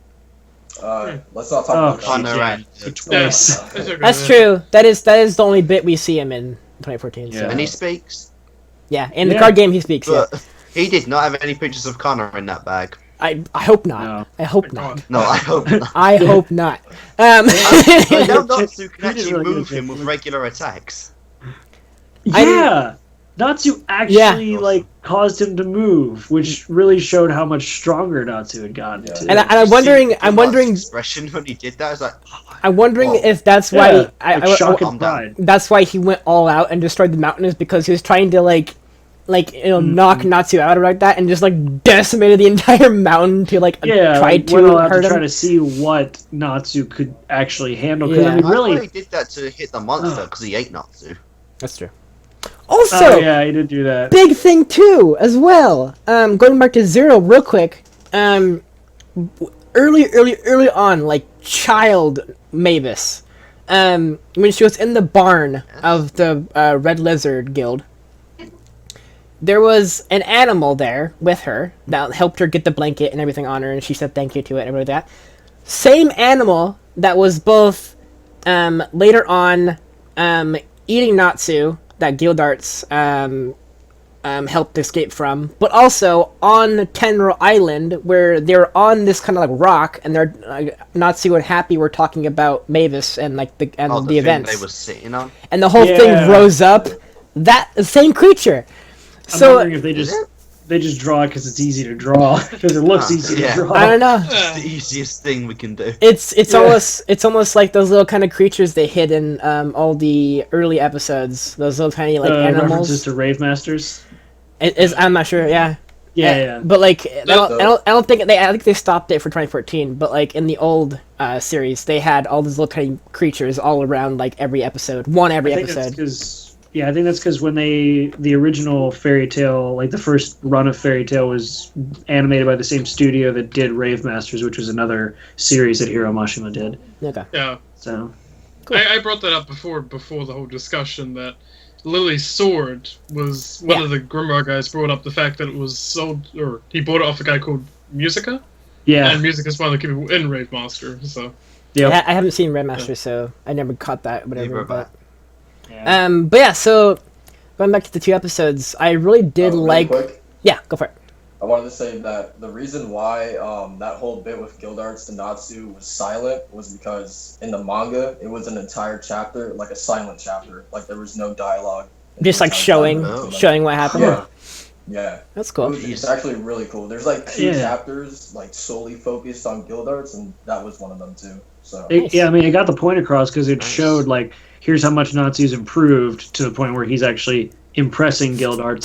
Let's not talk about Connor that. and Twice. That's true. That is the only bit we see him in 2014. So. Yeah. and he speaks. Yeah, in the card game he speaks. Yeah. But he did not have any pictures of Connor in that bag. I hope not. No. I hope not. No, I hope not. I hope not. Now Natsu can He did actually really good move him job. with regular attacks. Yeah. Natsu actually caused him to move, which really showed how much stronger Natsu had gotten. too. And I'm wondering. His expression when he did that, I was like, I'm wondering Whoa. if that's why. shock and pride. That's why he went all out and destroyed the mountain, is because he was trying to knock Natsu out like that, and just like decimated the entire mountain to try went to all out hurt to try him. to see what Natsu could actually handle. Because Yeah. I mean, I really, thought he did that to hit the monster because he ate Natsu. That's true. Also, yeah, he did do that. big thing too, as well. Going back to Zero real quick. Early on, like child Mavis, when she was in the barn of the Red Lizard Guild, there was an animal there with her that helped her get the blanket and everything on her, and she said thank you to it and everything like that. Same animal that was both later on eating Natsu, that Gildart's helped escape from, but also on Tenro Island, where they're on this kind of like rock, and they're not so happy. We're talking about Mavis and like the thing events they were sitting on, and the whole thing rose up. That same creature. I'm wondering if they just draw it because it's easy to draw, because it looks easy to draw. I don't know. It's the easiest thing we can do. It's almost like those little kind of creatures they hid in all the early episodes. Those little tiny like animals. References to Rave Masters. I'm not sure. Yeah. Yeah. But like, I don't think I think they stopped it for 2014. But like in the old series, they had all these little tiny creatures all around like every episode, every episode. I think that's because when the original Fairy Tail, like the first run of Fairy Tail, was animated by the same studio that did Rave Masters, which was another series that Hiro Mashima did. Okay. Yeah. So. Cool. I brought that up before the whole discussion that Lily's sword was one of the Grimoire guys brought up the fact that it was sold, or he bought it off a guy called Musica. Yeah. And Musica's one of the people in Rave Master, so. Yeah. I haven't seen Rave Master, so I never caught that. Whatever. But yeah. But yeah, so going back to the 2 episodes, I really did like. Quick, yeah, go for it. I wanted to say that the reason why that whole bit with Gildarts to Natsu was silent was because in the manga it was an entire chapter, like a silent chapter, like there was no dialogue. Just like showing what happened. Yeah. That's cool. It's actually really cool. There's like 2 chapters like solely focused on Gildarts, and that was one of them too. So I mean, it got the point across because it showed like here's how much Natsu's improved to the point where he's actually impressing Gildarts,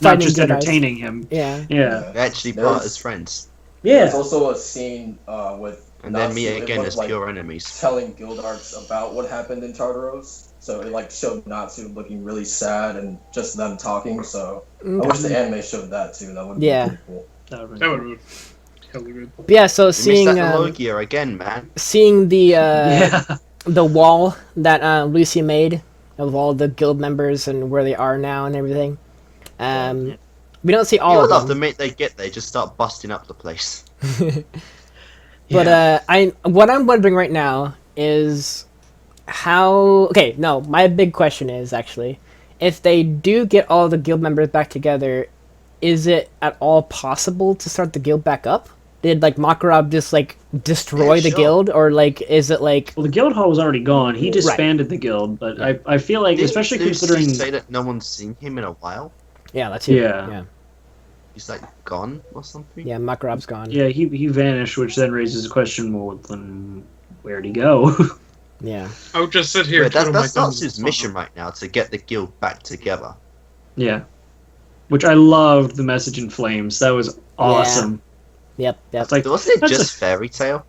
not just entertaining him. Yeah. They actually part as friends. Yeah. There's also a scene with and Natsu, then meet again as like, pure enemies. telling Gildarts about what happened in Tartaros. So it like showed Natsu looking really sad and just them talking. So I wish the anime showed that too. That would be pretty cool. That would have been hella good. But yeah, so seeing Logia again, man. Seeing the the wall that Lucy made of all the guild members and where they are now and everything. We don't see all of them. The minute they get there, just start busting up the place. But what I'm wondering right now is how. Okay, no, my big question is actually, if they do get all the guild members back together, is it at all possible to start the guild back up? Did like Makarov just like destroy the guild, or like is it like? Well, the guild hall was already gone. He disbanded the guild, but I feel like, especially considering say that no one's seen him in a while. Yeah, that's it. Yeah. He's like gone or something. Yeah, Makarov's gone. Yeah, he vanished, which then raises the question: well, then where'd he go? Yeah. I would just sit here. That's Natsu's mission right now, to get the guild back together. Yeah. Which I loved the message in Flames. That was awesome. Yep. It's like, wasn't it just Fairy Tail?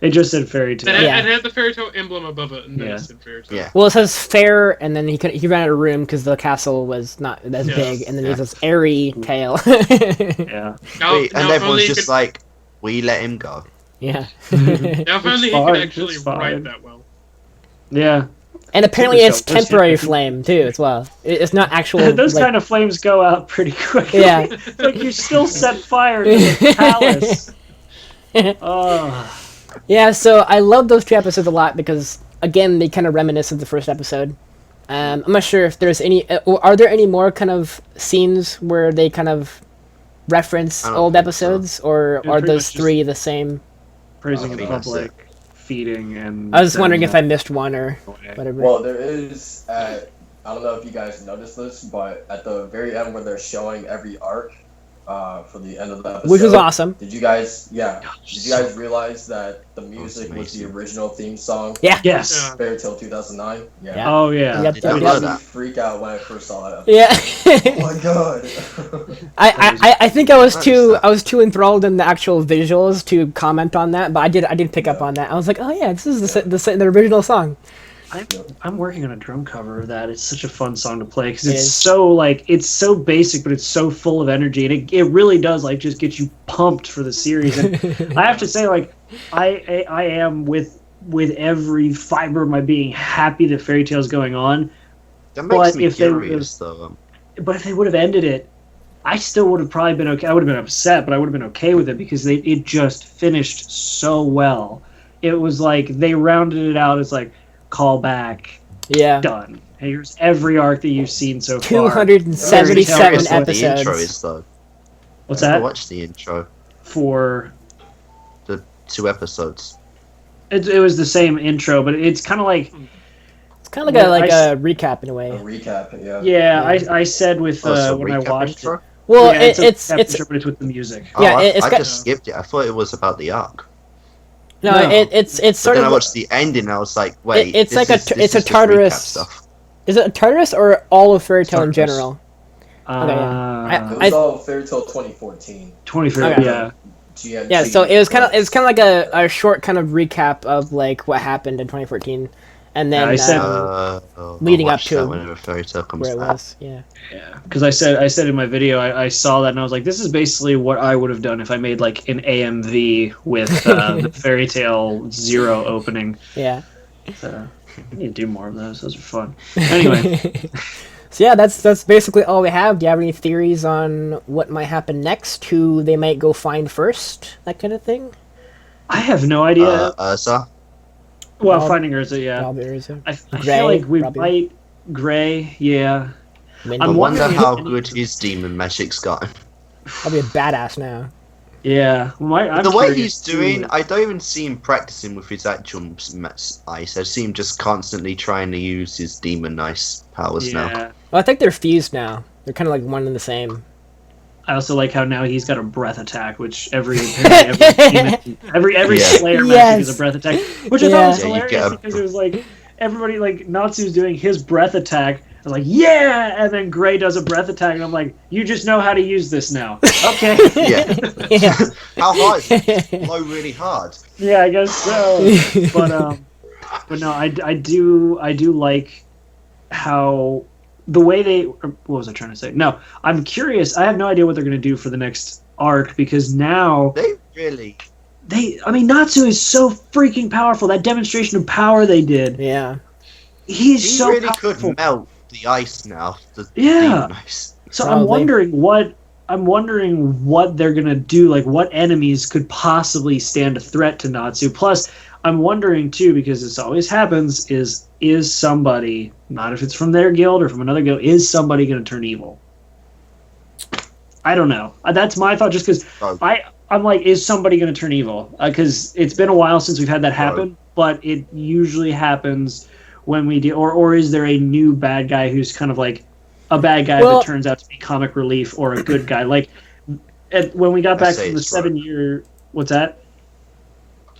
It just said Fairy Tail. It had the Fairy Tail emblem above it, and then it said Fairy Tail. Yeah. Well, it says fair, and then he ran out of room because the castle was not as big, and then there's this airy tail. Yeah. And everyone's just like, we let him go. Yeah. Now, if only he could actually write that well. Yeah. And apparently it's temporary flame, too, as well. It's not actual... Those kind of flames go out pretty quickly. Yeah. Like, you still set fire to the palace. Yeah, so I love those 2 episodes a lot because, again, they kind of reminisce of the first episode. I'm not sure if there's any... are there any more kind of scenes where they kind of reference old episodes? So. Or are those 3 the same? Praising the public. Feeding and I was wondering if I missed one or whatever. Well, there is I don't know if you guys noticed this, but at the very end where they're showing every arc for the end of the episode, which was awesome. Did you guys realize that the music was the original theme song? Yeah. Yes. Fairy Tail 2009. Yeah. Oh yeah. That made me freak out when I first saw that. Yeah. Oh my god. I think I was too enthralled in the actual visuals to comment on that, but I did pick up on that. I was like, oh yeah, this is the original song. I'm working on a drum cover of that. It's such a fun song to play because it's so basic, but it's so full of energy, and it really does like just get you pumped for the series. And I have to say, like, I am with every fiber of my being happy that Fairy Tail's going on. That makes me curious, though. But if they would have ended it, I still would have probably been okay. I would have been upset, but I would have been okay with it because it just finished so well. It was like they rounded it out as like, call back, done, Here's every arc that you've seen so far. 277 episodes. The intro is, though. What's that? I watched the intro for the 2 episodes. It was the same intro, but it's kind of like a recap in a way. A recap, yeah. Yeah, I said with when I watched intro? it. Well, yeah, it's intro, but it's with the music. Yeah, I just skipped it. I thought it was about the arc. No, it's sort but then of. I watched the ending. And I was like, wait, it's like it's a Tartarus. Is it a Tartarus or all of Fairy Tail in general? It was all Fairy Tail 2014. 2014, yeah. Yeah, so it was kind of like a short kind of recap of like what happened in 2014, and then leading up to whenever Fairy Tail comes where it back. was. Yeah. Because I said in my video, I saw that and I was like, this is basically what I would have done if I made like an AMV with the Fairy Tail 0 opening. Yeah. So, I need to do more of those. Those are fun. Anyway. So yeah, that's basically all we have. Do you have any theories on what might happen next? Who they might go find first? That kind of thing? I have no idea. Ursa? Well, finding Ursa, yeah. Probably Ursa. I feel like we might... Gray, yeah. I wonder how good his demon magic's gotten. I'll be a badass now. Yeah. Well, the way he's doing, I don't even see him practicing with his actual ice. I see him just constantly trying to use his demon ice powers now. Well, I think they're fused now. They're kind of like one and the same. I also like how now he's got a breath attack, which every Slayer magic is a breath attack, which I thought was hilarious because it was like everybody like Natsu's doing his breath attack. I was like, yeah, and then Gray does a breath attack, and I'm like, you just know how to use this now. Okay. Yeah. How hard? Blow really hard. Yeah, I guess so. But no, I do like how the way they. What was I trying to say? No, I'm curious. I have no idea what they're going to do for the next arc because now I mean, Natsu is so freaking powerful. That demonstration of power they did. Yeah. He so really powerful. Could melt the ice now. The demon ice. So I'm wondering what they're gonna do. Like, what enemies could possibly stand a threat to Natsu? Plus, I'm wondering too, because this always happens, is somebody, not if it's from their guild or from another guild, is somebody gonna turn evil? I don't know. That's my thought. Just because I'm like, is somebody gonna turn evil? Because it's been a while since we've had that happen, but it usually happens when we do, or is there a new bad guy who's kind of like a bad guy that turns out to be comic relief, or a good guy? Like when we got back from the 7-year, what's that?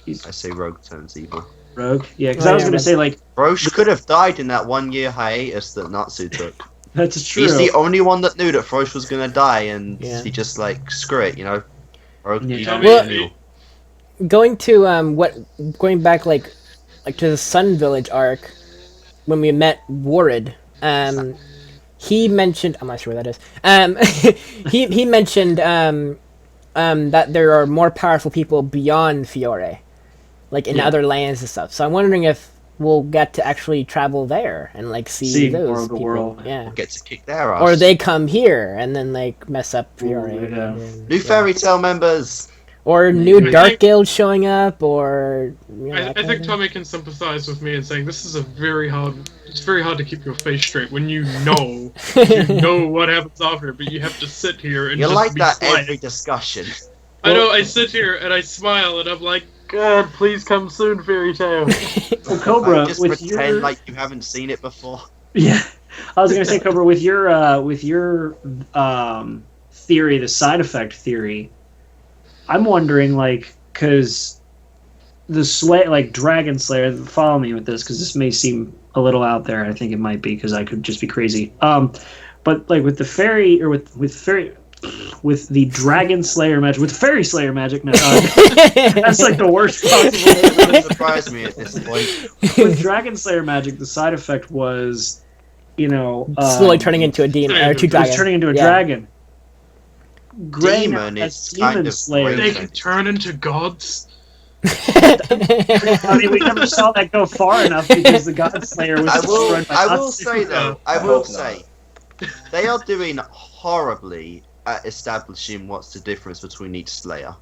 I say Rogue turns evil. Rogue, yeah, because I was gonna say like Rogue could have died in that 1-year hiatus that Natsu took. That's true. He's the only one that knew that Frosh was gonna die, and he just like screw it, you know. Rogue, going back like to the Sun Village arc. When we met Warrid, he mentioned, I'm not sure what that is. He mentioned that there are more powerful people beyond Fiore, like in other lands and stuff. So I'm wondering if we'll get to actually travel there and like see those more of the people. world. Yeah, get to kick their ass, or they come here and then like mess up Fiore. New Fairy Tail members. Or new Dark Guild showing up, or I think Tommy can sympathize with me in saying this is it's very hard to keep your face straight when you know what happens after, but you have to sit here and just be quiet. Every discussion. I know, I sit here and I smile and I'm like, God, please come soon, Fairy Tail. Well, Cobra, just pretend like you haven't seen it before. Yeah, I was gonna say, Cobra, with your theory, the side effect theory. I'm wondering, like, because the Dragon Slayer, follow me with this, because this may seem a little out there. I think it might be, because I could just be crazy. But, like, with the fairy, or with the Dragon Slayer magic, with Fairy Slayer magic, no, that's, like, the worst possible. It wouldn't surprise me at this point. With Dragon Slayer magic, the side effect was, slowly turning into a demon, or two dragons. Turning into a dragon. Demon is kind of Slayer. They can turn into gods. I mean, we never saw that go far enough because the God Slayer was destroyed by I will say, they are doing horribly at establishing what's the difference between each Slayer.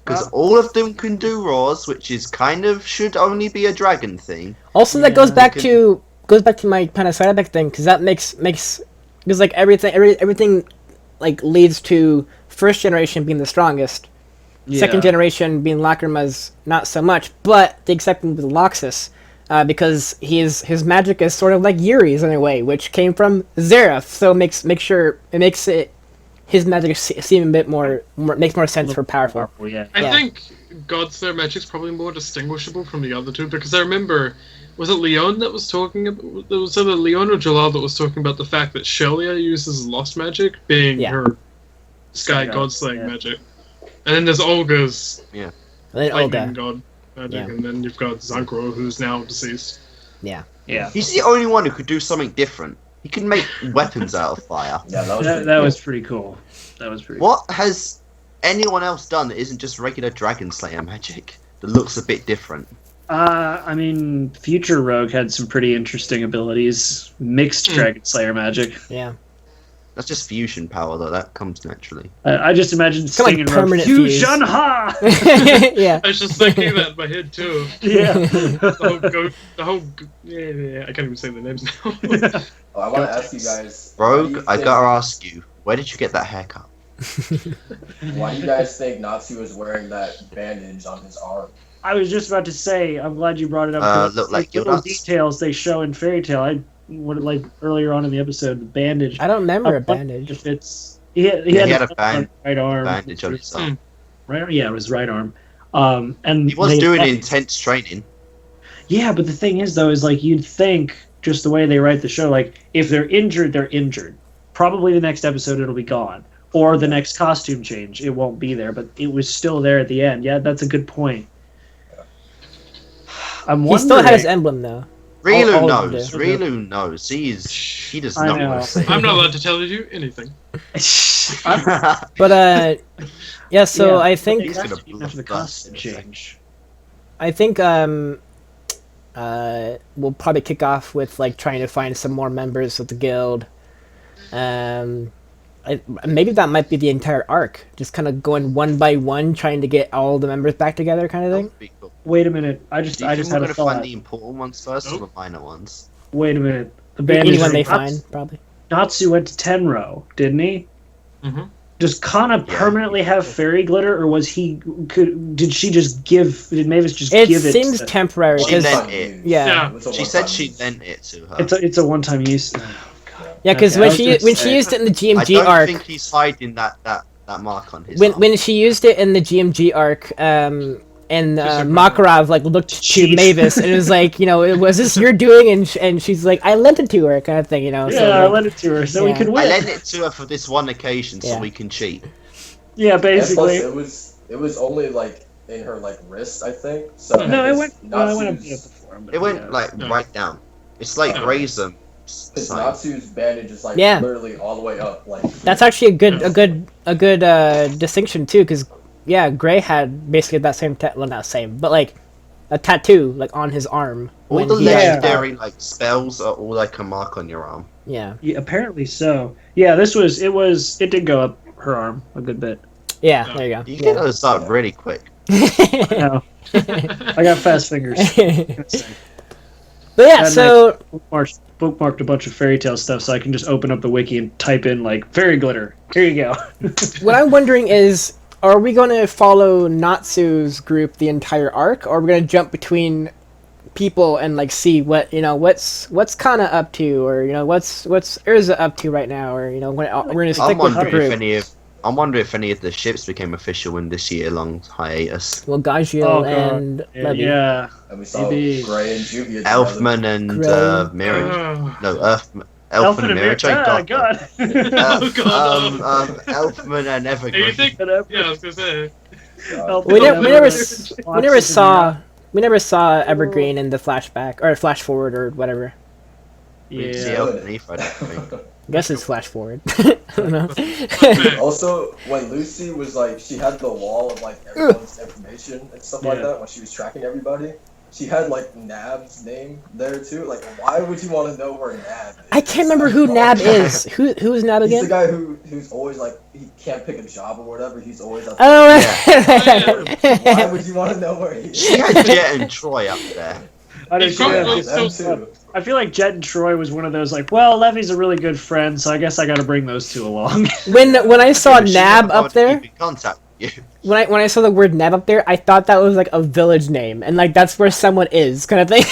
Because all of them can do roars, which is kind of should only be a dragon thing. Also, that goes back to goes back to my kind of side effect thing, because that makes because like everything like leads to first generation being the strongest, second generation being Lacrima's not so much, but the exception with Loxus, because his magic is sort of like Yuri's in a way, which came from Xerath, so it makes his magic seem a bit makes more sense for powerful. I think Godslayer magic's probably more distinguishable from the other two, because I remember, was it Leon that was talking about? It was either Leon or Jalal that was talking about the fact that Shelia uses lost magic, being her Sky Godslaying magic, and then there's Olga's lightning god magic, and then you've got Zankro, who's now deceased. Yeah. He's the only one who could do something different. He can make weapons out of fire. Yeah, that was pretty cool. What has anyone else done that isn't just regular Dragon Slayer magic that looks a bit different? I mean, Future Rogue had some pretty interesting abilities. Mixed Dragon Slayer magic. Yeah. That's just fusion power, though. That comes naturally. I just imagine singing permanent Fusion Ha! Yeah. I was just thinking that in my head, too. Yeah. I can't even say the names now. I want to ask you guys... Rogue, I gotta ask you, where did you get that haircut? Why do you guys think Natsu is wearing that bandage on his arm? I was just about to say, I'm glad you brought it up. Look like little details they show in Fairy Tale. Like earlier on in the episode, the bandage. I don't remember a bandage. If it's he had a right arm bandage on his arm. Right, yeah, it was right arm. And he was doing intense training. Yeah, but the thing is, though, is like you'd think just the way they write the show, like if they're injured, they're injured. Probably the next episode it'll be gone, or the next costume change it won't be there, but it was still there at the end. Yeah, that's a good point. He still has his emblem though. Relu knows. Relu knows. He does not want to say. I'm not allowed to tell you anything. But yeah. So I think after the costume change, I think we'll probably kick off with like trying to find some more members of the guild. Maybe that might be the entire arc, just kind of going one by one, trying to get all the members back together, kind of thing. Wait a minute, I just had a thought. Find the important ones first, or the minor ones? Wait a minute, the bandage. Anyone they find, probably. Natsu went to Tenro, didn't he? Mm-hmm. Does Kana permanently have fairy glitter, or was he? Did she just give? Did Mavis just give it? It seems temporary. She lent it. Yeah. She said she lent it to her. It's a one-time use. Yeah, because when she used it in the GMG arc, I don't think he's hiding that mark on his arm. When she used it in the GMG arc, and Makarov like looked to Mavis and it was like, was this your doing? And she's like, I lent it to her, kind of thing, Yeah, so, I lent it to her so we could win. I lent it to her for this one occasion so we can cheat. Yeah, basically. Plus, it was only like in her like wrist, I think. So no, it went up before. It went right down. It's like Razor. Because Natsu's bandage is like literally all the way up. Like that's actually a good distinction too, because Gray had basically that same not same, but like a tattoo like on his arm. All the legendary like spells are all like a mark on your arm. Yeah, apparently so. Yeah, it did go up her arm a good bit. Yeah, there you go. You get those up really quick. I know. I got fast fingers. But yeah, so bookmarked a bunch of fairy tale stuff, so I can just open up the wiki and type in like fairy glitter. Here you go. What I'm wondering is, are we going to follow Natsu's group the entire arc, or are we going to jump between people and like see what what's Kana up to, or what's Urza up to right now, or we're going to stick with the group. I'm wondering if any of the ships became official in this year-long hiatus. Well, Gajiel and Levy. Yeah. And we saw Gray and Juvia. Elfman and Mirage. No, Elfman and Mirage. Oh, God. Elfman and Evergreen. Yeah, I was going to say. We never saw Evergreen in the flashback, or flash forward, or whatever. Yeah. I guess it's flash forward. I don't know. Also, when Lucy was like, she had the wall of like everyone's information and stuff like that when she was tracking everybody. She had like Nab's name there too. Like, why would you want to know where Nab is? I can't remember who Nab is. Who is Nab again? He's the guy who's always like, he can't pick a job or whatever. He's always up Why would you want to know where he is? She had Jet and Troy up there. I He probably was so I feel like Jet and Troy was one of those like, well, Levy's a really good friend, so I guess I got to bring those two along. When I saw Nab up there, keep in contact with you. when I saw the word Nab up there, I thought that was like a village name, and like that's where someone is, kind of thing.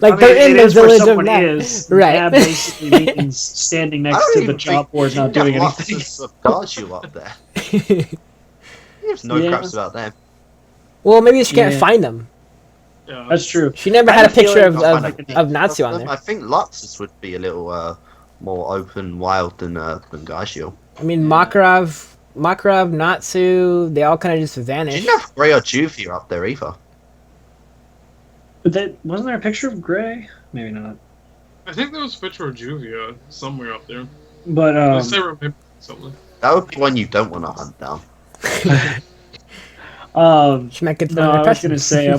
Like they're in the village of Nab. Right. Nab basically means standing next to the job board, not doing anything. Of you up there. There's no craps about them. Well, maybe she can't find them. Yeah. That's true. She never had a picture of Natsu on there. I think Luxus would be a little more open, wild than Gaishio. I mean, Makarov, Natsu, they all kind of just vanished. Didn't have Grey or Juvia up there either. But wasn't there a picture of Grey? Maybe not. I think there was a picture of Juvia somewhere up there. But something. That would be one you don't want to hunt down. She might get no, I was gonna say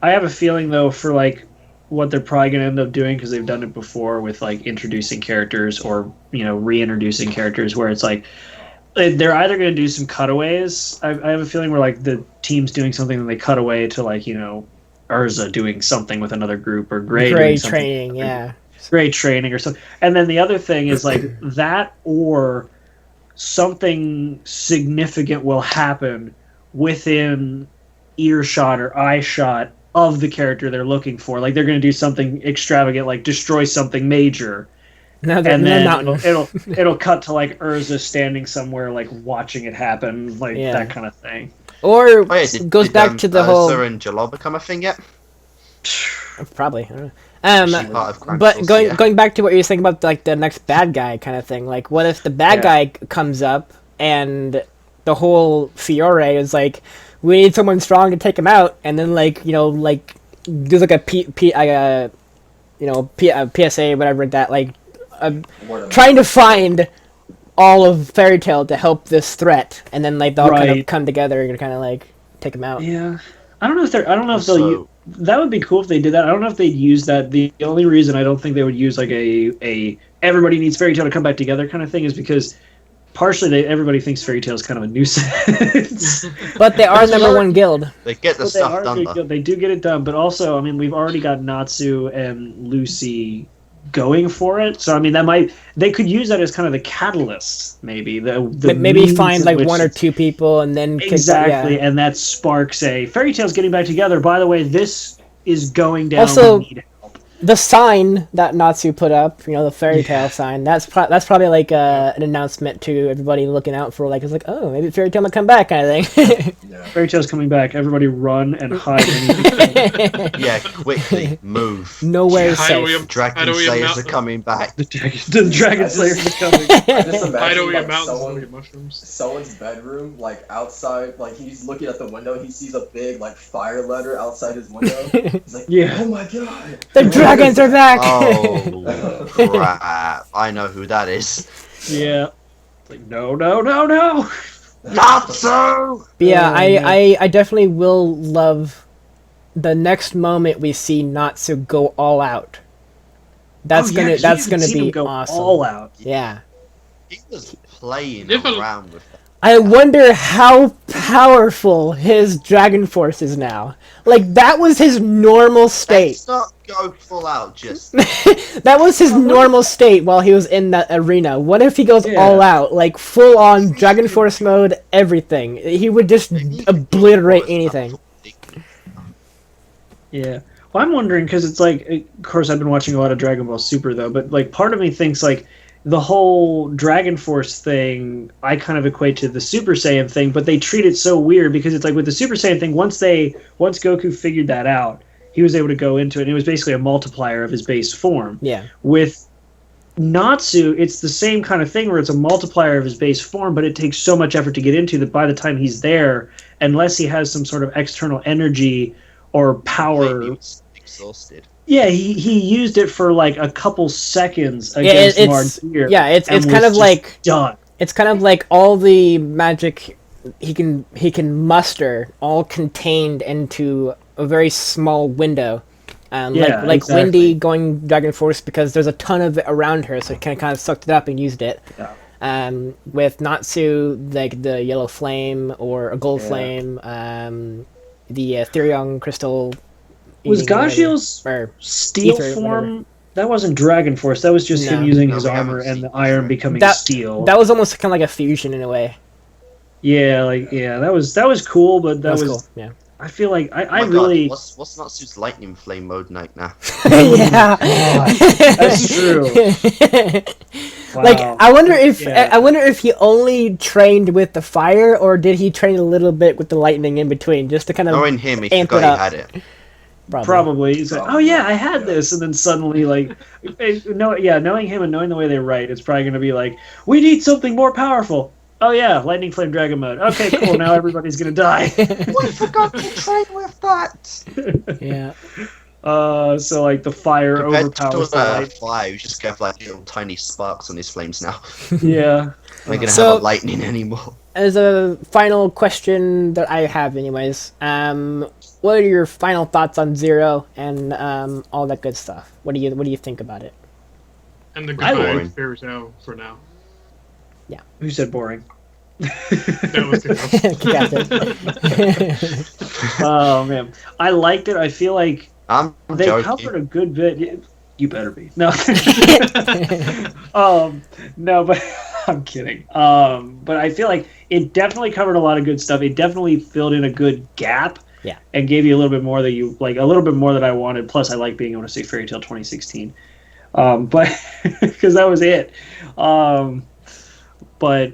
I have a feeling though for like what they're probably gonna end up doing, because they've done it before with like introducing characters or reintroducing characters, where it's like they're either gonna do some cutaways. I have a feeling where like the team's doing something and they cut away to like Urza doing something with another group, or Grey doing training, Grey training or something. And then the other thing is like that, or something significant will happen within earshot or eye shot of the character they're looking for. Like they're going to do something extravagant, like destroy something major. And then it'll cut to like Urza standing somewhere, like watching it happen, like that kind of thing. Or it goes back to the whole. Urza and Jalal become a thing yet? Probably. I don't know. But going back to what you were saying about like the next bad guy kind of thing, like what if the bad guy comes up and the whole Fiore is like, we need someone strong to take him out, and then there's like a PSA, whatever that trying to find all of Fairy Tail to help this threat, and then like they'll kind of come together and kind of like take him out. Yeah, I don't know if they'll. That would be cool if they did that. I don't know if they'd use that. The only reason I don't think they would use like a everybody needs Fairy Tail to come back together kind of thing is because partially everybody thinks Fairy Tail is kind of a nuisance. But they are number one guild. They get the stuff done. They do get it done, but also, I mean, we've already got Natsu and Lucy going for it. So I mean, they could use that as kind of the catalyst, maybe maybe find like one or two people and then and that sparks a Fairy Tail's getting back together. By the way, this is going down. Also, the sign that Natsu put up, the Fairy Tail sign, that's probably like an announcement to everybody looking out for, like, it's like, oh, maybe Fairy Tail might come back kind of thing. Fairy Tail's coming back. Everybody run and hide. Yeah, quickly move. Nowhere is safe. Dragon Slayers are coming back. The Dragon Slayers are coming. I just imagine like someone's bedroom, like outside, like he's looking at the window, he sees a big like fire letter outside his window. He's like, oh my god. The dragons are back! Oh, crap. I know who that is. Yeah. It's like, no. Not so! But yeah, I definitely will love the next moment we see Natsu go all out. That's gonna be awesome. All out. Yeah. He was playing around with that. I wonder how powerful his Dragon Force is now. Like, that was his normal state. Let's not go full out, just... That was his normal state while he was in that arena. What if he goes all out? Like, full on Dragon Force mode, everything. He would just obliterate anything. Yeah. Well, I'm wondering, because it's like, of course I've been watching a lot of Dragon Ball Super, though, but like part of me thinks like, the whole Dragon Force thing, I kind of equate to the Super Saiyan thing, but they treat it so weird because it's like with the Super Saiyan thing, once Goku figured that out, he was able to go into it, and it was basically a multiplier of his base form. Yeah. With Natsu, it's the same kind of thing where it's a multiplier of his base form, but it takes so much effort to get into that by the time he's there, unless he has some sort of external energy or power... Maybe it's exhausted. Yeah, he used it for like a couple seconds against Mardir. Yeah, it's kind of like done. It's kind of like all the magic he can muster, all contained into a very small window. Like exactly. Wendy going Dragon Force because there's a ton of it around her, so it kind of sucked it up and used it. Yeah. With Natsu, like the yellow flame or a gold flame, the Therion crystal. Was Gajio's steel form That wasn't Dragon Force. That was just him using his we armor haven't and the seen iron it. becoming steel. That was almost kind of like a fusion in a way. Yeah, that was cool, but that was cool. Yeah. I feel like I God, really. What's Natsu's lightning flame mode like now? Yeah, that's true. Wow. Like I wonder if he only trained with the fire, or did he train a little bit with the lightning in between, just to kind of Knowing him, he amp forgot it up. he had it. Probably. He's like, oh yeah, I had this, and then suddenly, like, knowing him and knowing the way they write, it's probably going to be like, we need something more powerful. Oh yeah, lightning flame dragon mode. Okay, cool. Now everybody's going to die. We forgot to train with that. Yeah. So like the fire Compared overpowers to the the light. fire, you just have like little tiny sparks on his flames now. Yeah. We're gonna So- have a lightning anymore. As a final question that I have, anyways, what are your final thoughts on Zero and all that good stuff? What do you think about it? And the I goodbye would. fairy tale for now. Who said boring? That was good. Oh man, I liked it. I feel like I'm they joking. covered a good bit. You better be. No. No, but I'm kidding. But I feel like it definitely covered a lot of good stuff. It definitely filled in a good gap. Yeah. And gave you a little bit more that you like, a little bit more that I wanted. Plus, I like being able to say Fairy Tale 2016. But because that was it. But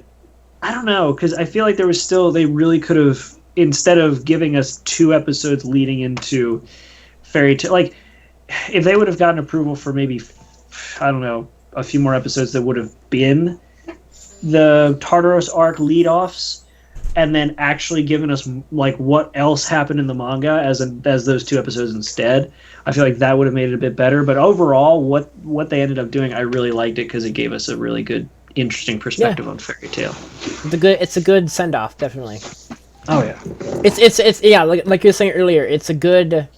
I don't know, because I feel like there was still, they really could have, instead of giving us 2 episodes leading into Fairy Tale, like, if they would have gotten approval for maybe, I don't know, a few more episodes that would have been the Tartaros arc lead-offs, and then actually given us, like, what else happened in the manga as those 2 episodes instead, I feel like that would have made it a bit better. But overall, what they ended up doing, I really liked it, because it gave us a really good, interesting perspective on Fairy Tale. It's a good send off, definitely. Oh yeah, It's yeah, like you were saying earlier, it's a good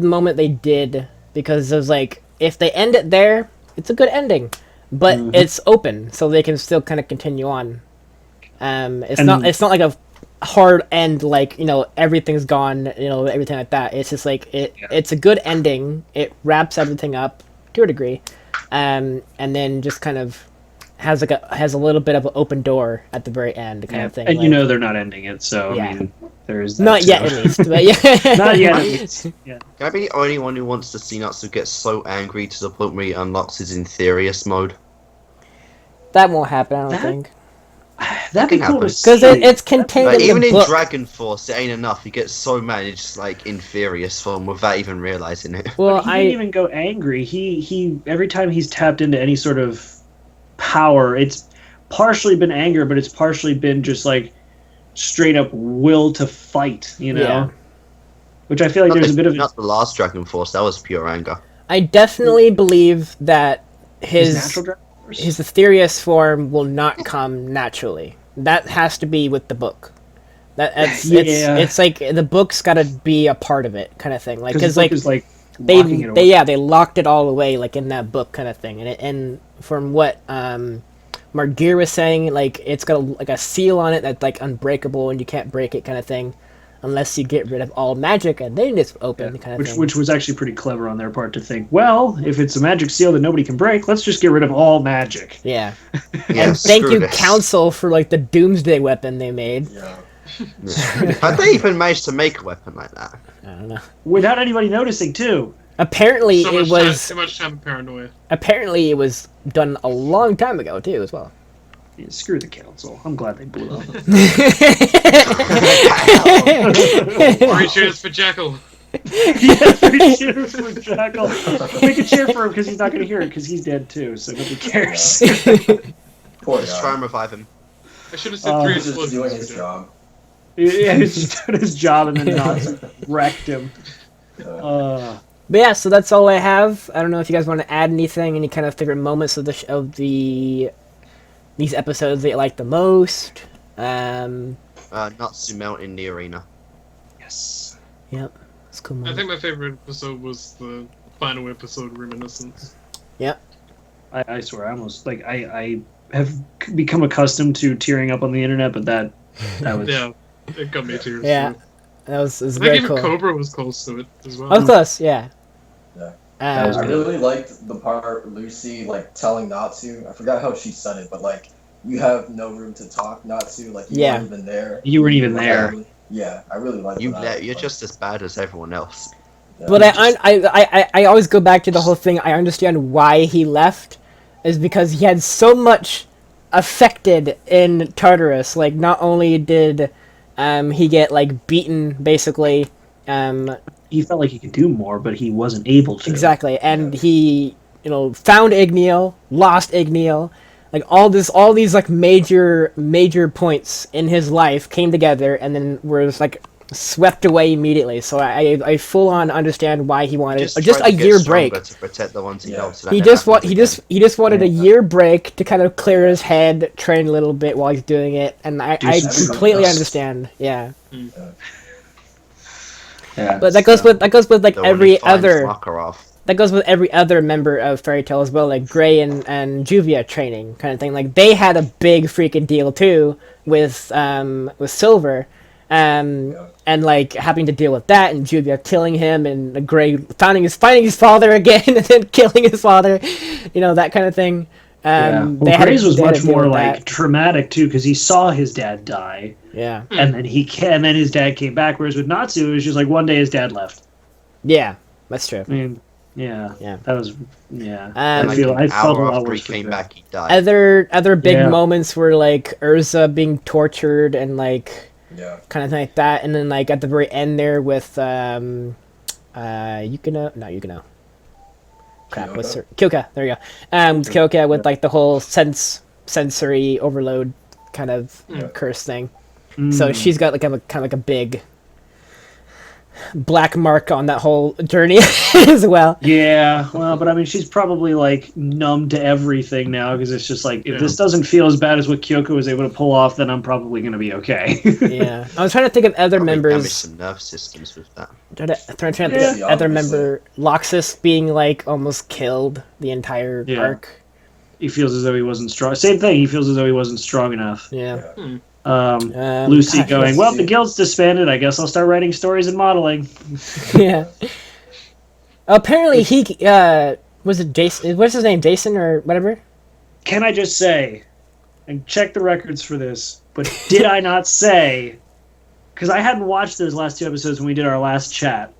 moment they did, because it was like, if they end it there, it's a good ending, but it's open, so they can still kind of continue on. It's not like a hard end, like, everything's gone, everything like that. It's just like it's a good ending. It wraps everything up to a degree, and then just kind of has a little bit of an open door at the very end, kind of thing. And they're not ending it, so Yeah. I mean, there is that Not too. yet, at least. But yeah. Not yet, at least. Yeah. Can I be the only one who wants to see Natsu get so angry to the point where he unlocks his Inferius mode? That won't happen, I don't That- think. That'd be can cool to happen. see. Because it's contained Like, in even the in book. Dragon Force, it ain't enough. He gets so mad, it's just like Inferius form without even realizing it. Well, He didn't even go angry. He every time he's tapped into any sort of power, it's partially been anger, but it's partially been just like straight up will to fight, Yeah. Which I feel like there's a bit of Not the last Dragon Force, that was pure anger. I definitely believe that his natural Dragon Force. his ethereous form will not come naturally. That has to be with the book. It's like the book's got to be a part of it, kind of thing. Like, because the book is like locking it away. they locked it all away, like in that book, kind of thing. And from what Margir was saying, like, it's got like a seal on it that's like unbreakable and you can't break it, kind of thing, unless you get rid of all magic, and then it's open, kind of thing. Which was actually pretty clever on their part to think, well, if it's a magic seal that nobody can break, let's just get rid of all magic. Yeah. Yeah, And thank screw you, this. Council, for like the doomsday weapon they made. Yeah. How'd they even manage to make a weapon like that? I don't know. Without anybody noticing, too. Apparently, So it much was. too much time of paranoia. Apparently, it was done a long time ago too, as well. Yeah, screw the council. I'm glad they blew up. 3 cheers for Jekyll. Yeah, 3 cheers for Jackal. We can cheer for him because he's not going to hear it because he's dead too, so nobody cares. Poor Let's try guy. and revive him. I should have said 3 He's just explosions doing for his Jekyll. job. Yeah, he's just doing his job and then not wrecked him. But yeah, so that's all I have. I don't know if you guys want to add anything, any kind of favorite moments of these episodes that you like the most. Natsu melt in the arena. Yes. Yep, that's a cool. I Moment. think my favorite episode was the final episode, Reminiscence. Yep. I swear, I almost like I have become accustomed to tearing up on the internet, but that was Yeah, it got me tears. Yeah, too. that was I think very even cool. Cobra was close to it as well. Oh, close. Yeah. That was I good. really liked the part Lucy like telling Natsu. I forgot how she said it, but like, you have no room to talk, Natsu. Like you weren't even there. You weren't even were there. Yeah, I really liked that. You're just as bad as everyone else. Yeah. But I always go back to the whole thing. I understand why he left, is because he had so much affected in Tartarus. Like, not only did he get like beaten, basically. He felt like he could do more, but he wasn't able to. Exactly, and he, found Igneal, lost Igneal, like all these like major points in his life came together, and then were like swept away immediately. So I full on understand why he wanted just a year break to protect the ones he loves. So he just wanted a year break to kind of clear his head, train a little bit while he's doing it, and I completely understand. Yeah. Yeah, but that goes with like every other Makarov. that goes with every other member of Fairy Tail as well, like Gray and Juvia training kind of thing. Like they had a big freaking deal too with Silver, and like having to deal with that, and Juvia killing him, and Gray finding his father again, and then killing his father, that kind of thing. Well, Gray's was much more like traumatic too, because he saw his dad die. Yeah. And then then his dad came back. Whereas with Natsu, it was just like one day his dad left. Yeah, that's true. I mean, yeah. That was I felt a lot worse. He came back, he died. Other big moments were like Urza being tortured and like kind of thing like that, and then like at the very end there with Yukino. Crap, what's her Kyoka? There you go. Kyoka with like the whole sensory overload kind of curse thing. So she's got like kind of like a big black mark on that whole journey as well. Yeah, well, but I mean, she's probably like numb to everything now, because it's just like, if this doesn't feel as bad as what Kyoko was able to pull off, then I'm probably going to be okay. Yeah, I was trying to think of other members. Damage some nerve systems with that. Trying to think of other member. Loxus being like almost killed the entire arc. He feels as though he wasn't strong. Same thing. He feels as though he wasn't strong enough. Yeah. Lucy going, well, the guild's disbanded. I guess I'll start writing stories and modeling. Yeah. Apparently he was it Jason? What's his name? Jason or whatever? Can I just say, and check the records for this, but did I not say, because I hadn't watched those last 2 episodes when we did our last chat,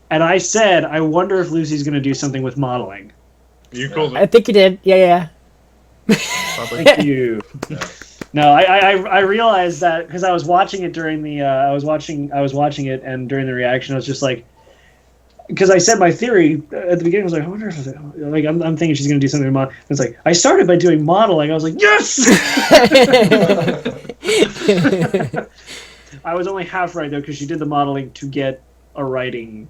and I said, I wonder if Lucy's going to do something with modeling. You called it. I think you did. Yeah. Thank you. No, I realized that because I was watching it during the I was watching it, and during the reaction I was just like, because I said my theory at the beginning, I was like, I wonder if like I'm thinking she's gonna do something with modeling. It's like I started by doing modeling. I was like, yes. I was only half right though, because she did the modeling to get a writing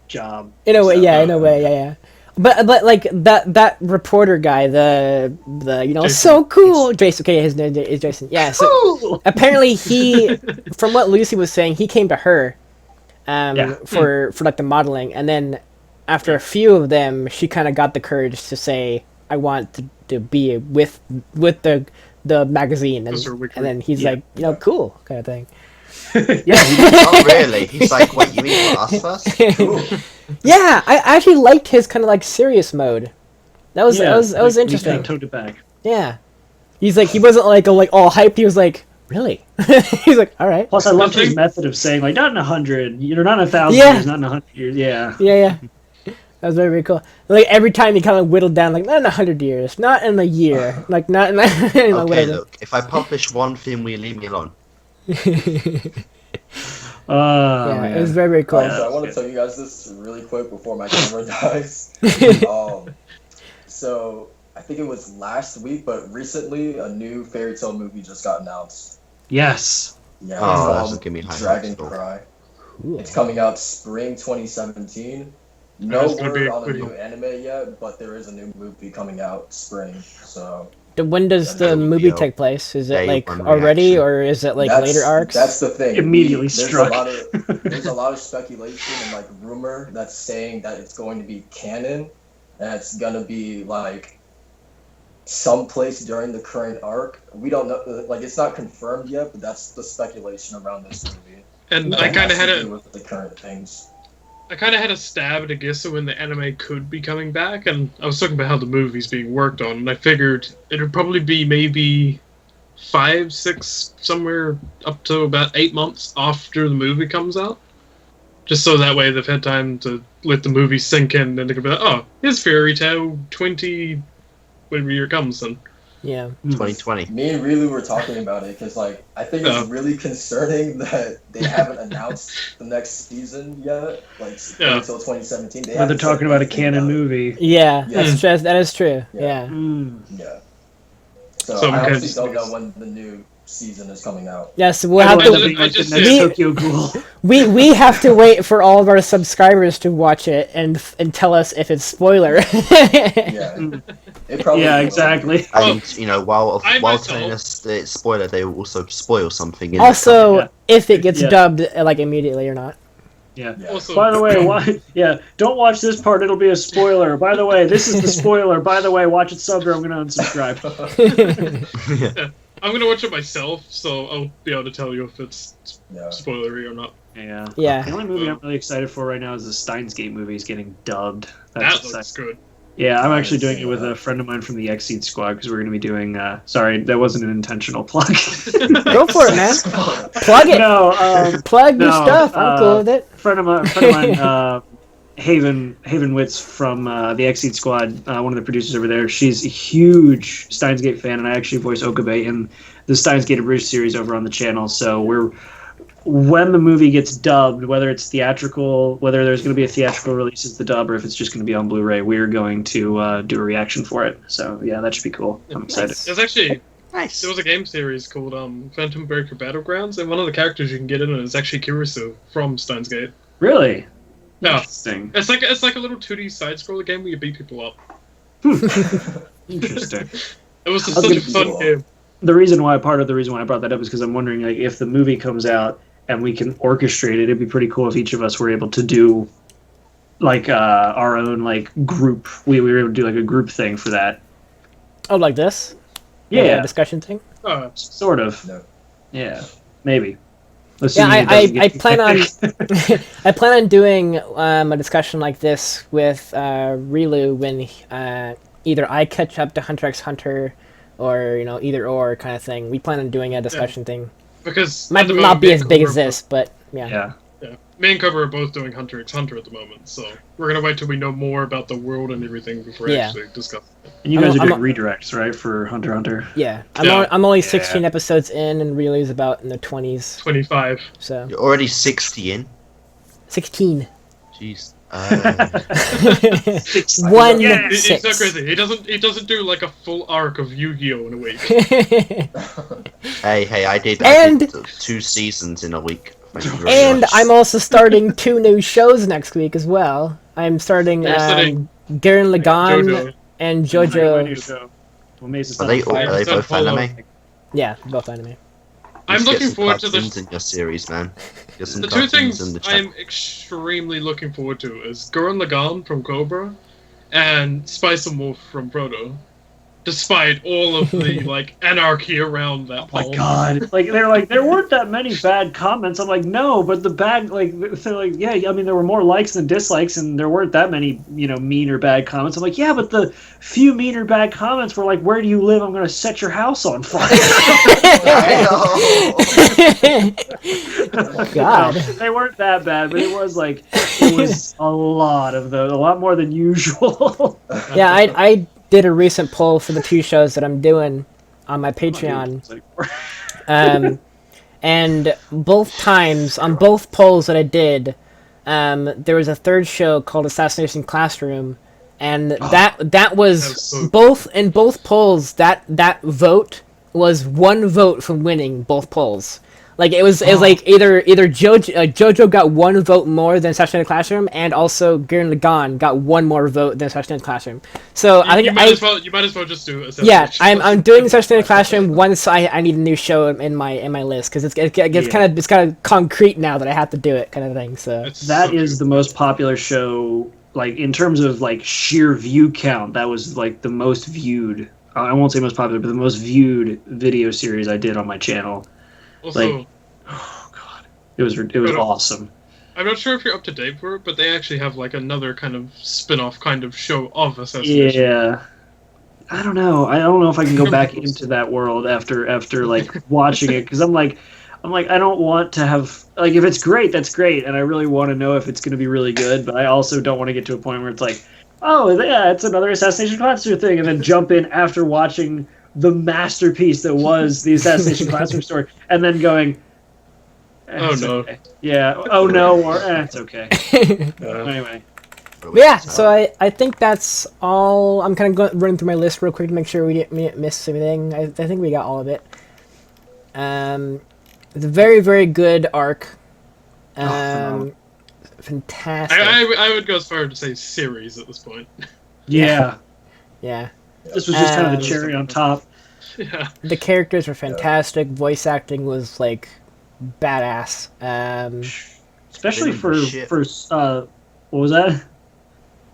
job. In a way, yeah. But like that reporter guy, the Jason. So cool, Jason. Okay, his name is Jason. Yeah. So cool. Apparently he, from what Lucy was saying, he came to her, for like the modeling, and then after a few of them, she kind of got the courage to say, "I want to be with the magazine," and then he's like, cool kind of thing. Not really. He's like, wait, you mean for us first? Cool. Yeah, I actually liked his kind of like serious mode. That was interesting. He toned it back. Yeah, he's like, he wasn't like all hyped. He was like, really? He's like, all right. Plus, I loved his method of saying like, not in 100, not in 1,000 years, not in 100 years. Yeah. That was very, very cool. Like every time he kind of whittled down, like not in 100 years, not in a year, like not in. Okay, whatever. Look, if I publish one thing, will you leave me alone? It was very, very cool. So I want to tell you guys this really quick before my camera dies. So I think it was last week, but recently a new Fairy Tail movie just got announced. Yes. Yeah. That's gonna give me Dragon Cry. Cool. It's coming out spring 2017. No word on a new anime yet, but there is a new movie coming out spring. So. When does the movie take place? Is it like already, or is it like later arcs? That's the thing. Immediately struck. There's a lot of speculation and like rumor that's saying that it's going to be canon, and it's gonna be like someplace during the current arc. We don't know. Like it's not confirmed yet, but that's the speculation around this movie. And I kind of had it with the current things. I kind of had a stab at a guess of when the anime could be coming back, and I was talking about how the movie's being worked on, and I figured it would probably be maybe 5, 6, somewhere up to about 8 months after the movie comes out. Just so that way they've had time to let the movie sink in, and they can be like, oh, here's Fairy Tale 20, whatever year it comes then. Yeah. 2020. Me and Relu were talking about it because, like, I think it's really concerning that they haven't announced the next season yet. Like, until 2017. They're talking about a canon movie. Yeah, that is true. Yeah. Yeah. So I honestly don't know when the new season is coming out. Yes, we'll have to. Tokyo Ghoul. We have to wait for all of our subscribers to watch it and tell us if it's spoiler. It probably exactly. And you know, while telling us that it's spoiler, they will also spoil something. Also, if it gets dubbed like immediately or not. Yeah. Also, by the way, don't watch this part. It'll be a spoiler. By the way, this is the spoiler. By the way, watch it subbed or I'm going to unsubscribe. I'm going to watch it myself, so I'll be able to tell you if it's spoilery or not. Yeah. The only movie I'm really excited for right now is the Steins Gate movie is getting dubbed. That looks good. Yeah, I'm actually doing it with a friend of mine from the Xseed Squad because we're going to be doing. Sorry, that wasn't an intentional plug. Go for it, man. Plug it. No, plug your stuff. I'm cool with it. Friend of mine, Haven Witz from the Xseed Squad, one of the producers over there. She's a huge Steins Gate fan, and I actually voice Okabe in the Steins Gate Abridged series over on the channel. So when the movie gets dubbed, whether it's theatrical, whether there's going to be a theatrical release as the dub, or if it's just going to be on Blu-ray, we're going to do a reaction for it. So yeah, that should be cool. I'm excited. There's actually there was a game series called Phantom Breaker Battlegrounds, and one of the characters you can get in it is actually Kirisu from Steins Gate. Really? Yeah. Interesting. It's like a little 2D side-scroller game where you beat people up. Interesting. It was such a fun game. Part of the reason why I brought that up is because I'm wondering, like, if the movie comes out and we can orchestrate it, it'd be pretty cool if each of us were able to do, like, our own, like, group. We were able to do, like, a group thing for that. Oh, like this? Yeah. Like a discussion thing? Sort of. No. Yeah. Maybe. I plan on I plan on doing a discussion like this with Relu when either I catch up to Hunter x Hunter or either or kind of thing. We plan on doing a discussion thing. Because might not be as big as this, but yeah. Me and Cobra are both doing Hunter x Hunter at the moment, so we're gonna wait till we know more about the world and everything before we actually discuss it. And you guys are doing redirects, right, for Hunter x Hunter? Yeah. I'm only 16 episodes in, and Relu's about in the 20s. 25. So you're already 60 in? 16. Jeez. 1 It's 6. not crazy. He doesn't do like a full arc of Yu-Gi-Oh in a week. Hey, I did 2 seasons in a week. And I'm also starting 2 new shows next week as well. I'm starting Gurren Lagann and JoJo. Are they both anime? Yeah, both anime. I'm looking forward to in your series, man. The 2 things I'm extremely looking forward to is Gurren Lagann from Cobra and Spice and Wolf from Frodo. Despite all of the anarchy around that poll. Oh my god! There weren't that many bad comments. I'm like, no, but the bad they're like, yeah. I mean, there were more likes than dislikes, and there weren't that many mean or bad comments. I'm like, yeah, but the few mean or bad comments were like, where do you live? I'm going to set your house on fire. God, no, they weren't that bad, but it was a lot of those, a lot more than usual. Yeah, I did a recent poll for the 2 shows that I'm doing on my Patreon. And both times, on both polls that I did, there was a 3rd show called Assassination Classroom, and that was both in both polls. That vote was 1 vote from winning both polls. Like it was like either JoJo got 1 vote more than Assassination Classroom, and also Gurren Lagann got 1 more vote than Assassination Classroom. So I think you might as well just do Assassination. Yeah, I'm doing Assassination Classroom once I need a new show in my list because it's kind of concrete now that I have to do it, kind of thing. So that is the most popular show, like in terms of sheer view count. That was the most viewed. I won't say most popular, but the most viewed video series I did on my channel. Also, oh god, it was awesome. I'm not sure if you're up to date for it, but they actually have like another kind of spin-off kind of show of Assassination. Yeah. I don't know. I don't know if I can go back into that world after like watching it, because I'm like I don't want to have, like, if it's great, that's great, and I really want to know if it's going to be really good, but I also don't want to get to a point where it's like, oh yeah, it's another Assassination Classroom thing, and then jump in after watching the masterpiece that was the Assassination Classroom story, and then going, oh no, okay. Yeah, oh no, or it's okay. Anyway. Yeah, so I think that's all. I'm kind of running through my list real quick to make sure we didn't miss anything. I think we got all of it. It's a very, very good arc. Fantastic. I would go as far as to say series at this point. Yeah. Yeah. This was just kind of the cherry on top. Yeah. The characters were fantastic. Voice acting was like badass. Especially for what was that?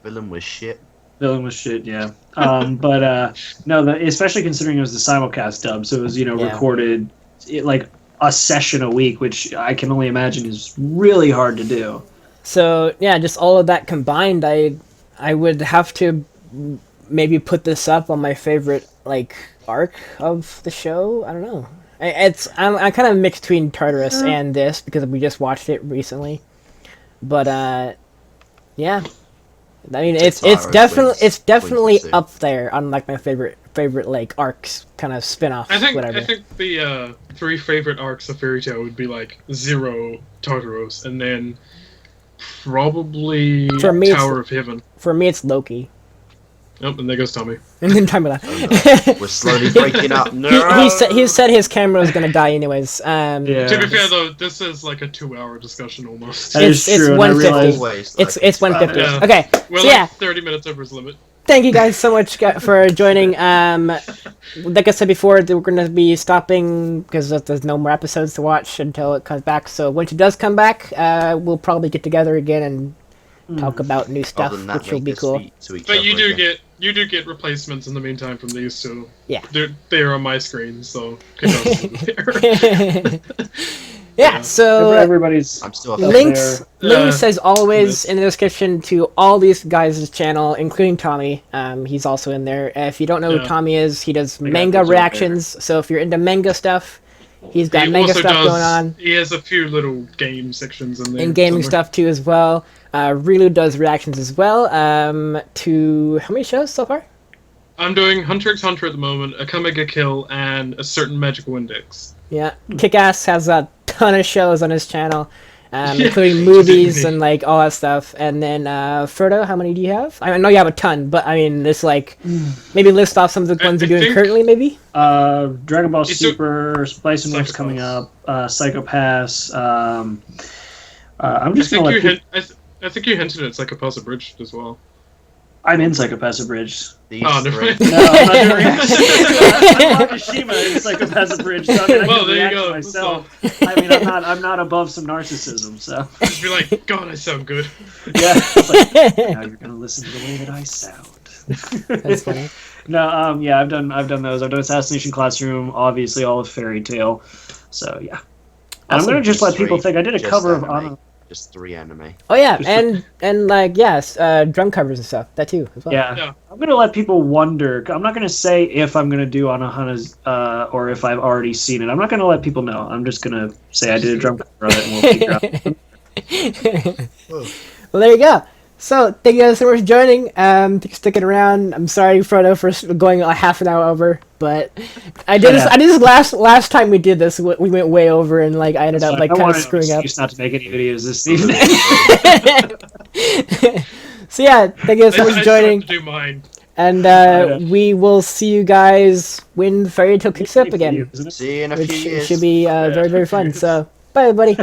Villain was shit. Villain was shit, yeah. But no, especially considering it was the simulcast dub, so it was recorded like a session a week, which I can only imagine is really hard to do. So yeah, just all of that combined, I would have to maybe put this up on my favorite like arc of the show. I don't know. I'm kind of mixed between Tartarus and this because we just watched it recently, but yeah. I mean, it's definitely up there on like my favorite like arcs, kind of spin-offs. I think the 3 favorite arcs of Fairy Tail would be like Zero, Tartarus, and then probably Tower of Heaven. For me, it's Loki. Nope, and there goes Tommy. And then Tommy left. We're slowly breaking up. No! He said his camera was gonna die anyways. To be fair though, this is like a 2-hour discussion almost. It's 150. It's 150. Yeah. Okay. We're so like 30 minutes over his limit. Thank you guys so much for joining. Like I said before, we're gonna be stopping because there's no more episodes to watch until it comes back. So when it does come back, we'll probably get together again and talk about new stuff, which will be cool. But you do get replacements in the meantime from these, so yeah, they're on my screen, so yeah. So everybody's I'm still links as always in the description to all these guys' channel, including Tommy. He's also in there. If you don't know who Tommy is, he does manga reactions. So if you're into manga stuff, he's got manga stuff going on. He has a few little game sections in there. And gaming stuff too as well. Relu does reactions as well. To how many shows so far? I'm doing Hunter x Hunter at the moment, Akame ga Kill, and a certain magical index. Yeah, Kickass has a ton of shows on his channel, including movies and like all that stuff. And then Frodo, how many do you have? I know you have a ton, but I mean, this like maybe list off some of the ones you're doing currently, maybe. Dragon Ball Super, Splice and Wolf's coming up. Psychopaths. I'm just gonna let I think you hinted at Psychopaths Abridged as well. I'm in Psychopaths Abridged. Oh, never mind. No, I'm not doing it. I'm Makishima in Psychopaths Abridged. So I mean, I can there you go. Myself. I mean, I'm not above some narcissism, so. Just be like, God, I sound good. Yeah. Like, now you're gonna listen to the way that I sound. That's funny. No, yeah, I've done those. I've done Assassination Classroom, obviously all of Fairy Tail. So yeah. And I'm gonna just let people think I did a cover of Anna. Just 3 anime. Oh yeah, and like yes, drum covers and stuff. That too as well. Yeah. I'm gonna let people wonder. I'm not gonna say if I'm gonna do Anohana's or if I've already seen it. I'm not gonna let people know. I'm just gonna say I did a drum cover of it, and we'll figure out. Well, there you go. So thank you guys so much for joining. Thanks for sticking around. I'm sorry, Frodo, for going a half an hour over, but I did this last time we did this. We went way over, and like I ended up like kind of screwing up. Not to make any videos this evening. So yeah, thank you guys so much for joining. To do mine. And we will see you guys when Fairy Tail kicks up again. See you in a few years. Should be very, very fun. So bye, everybody.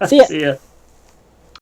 See ya.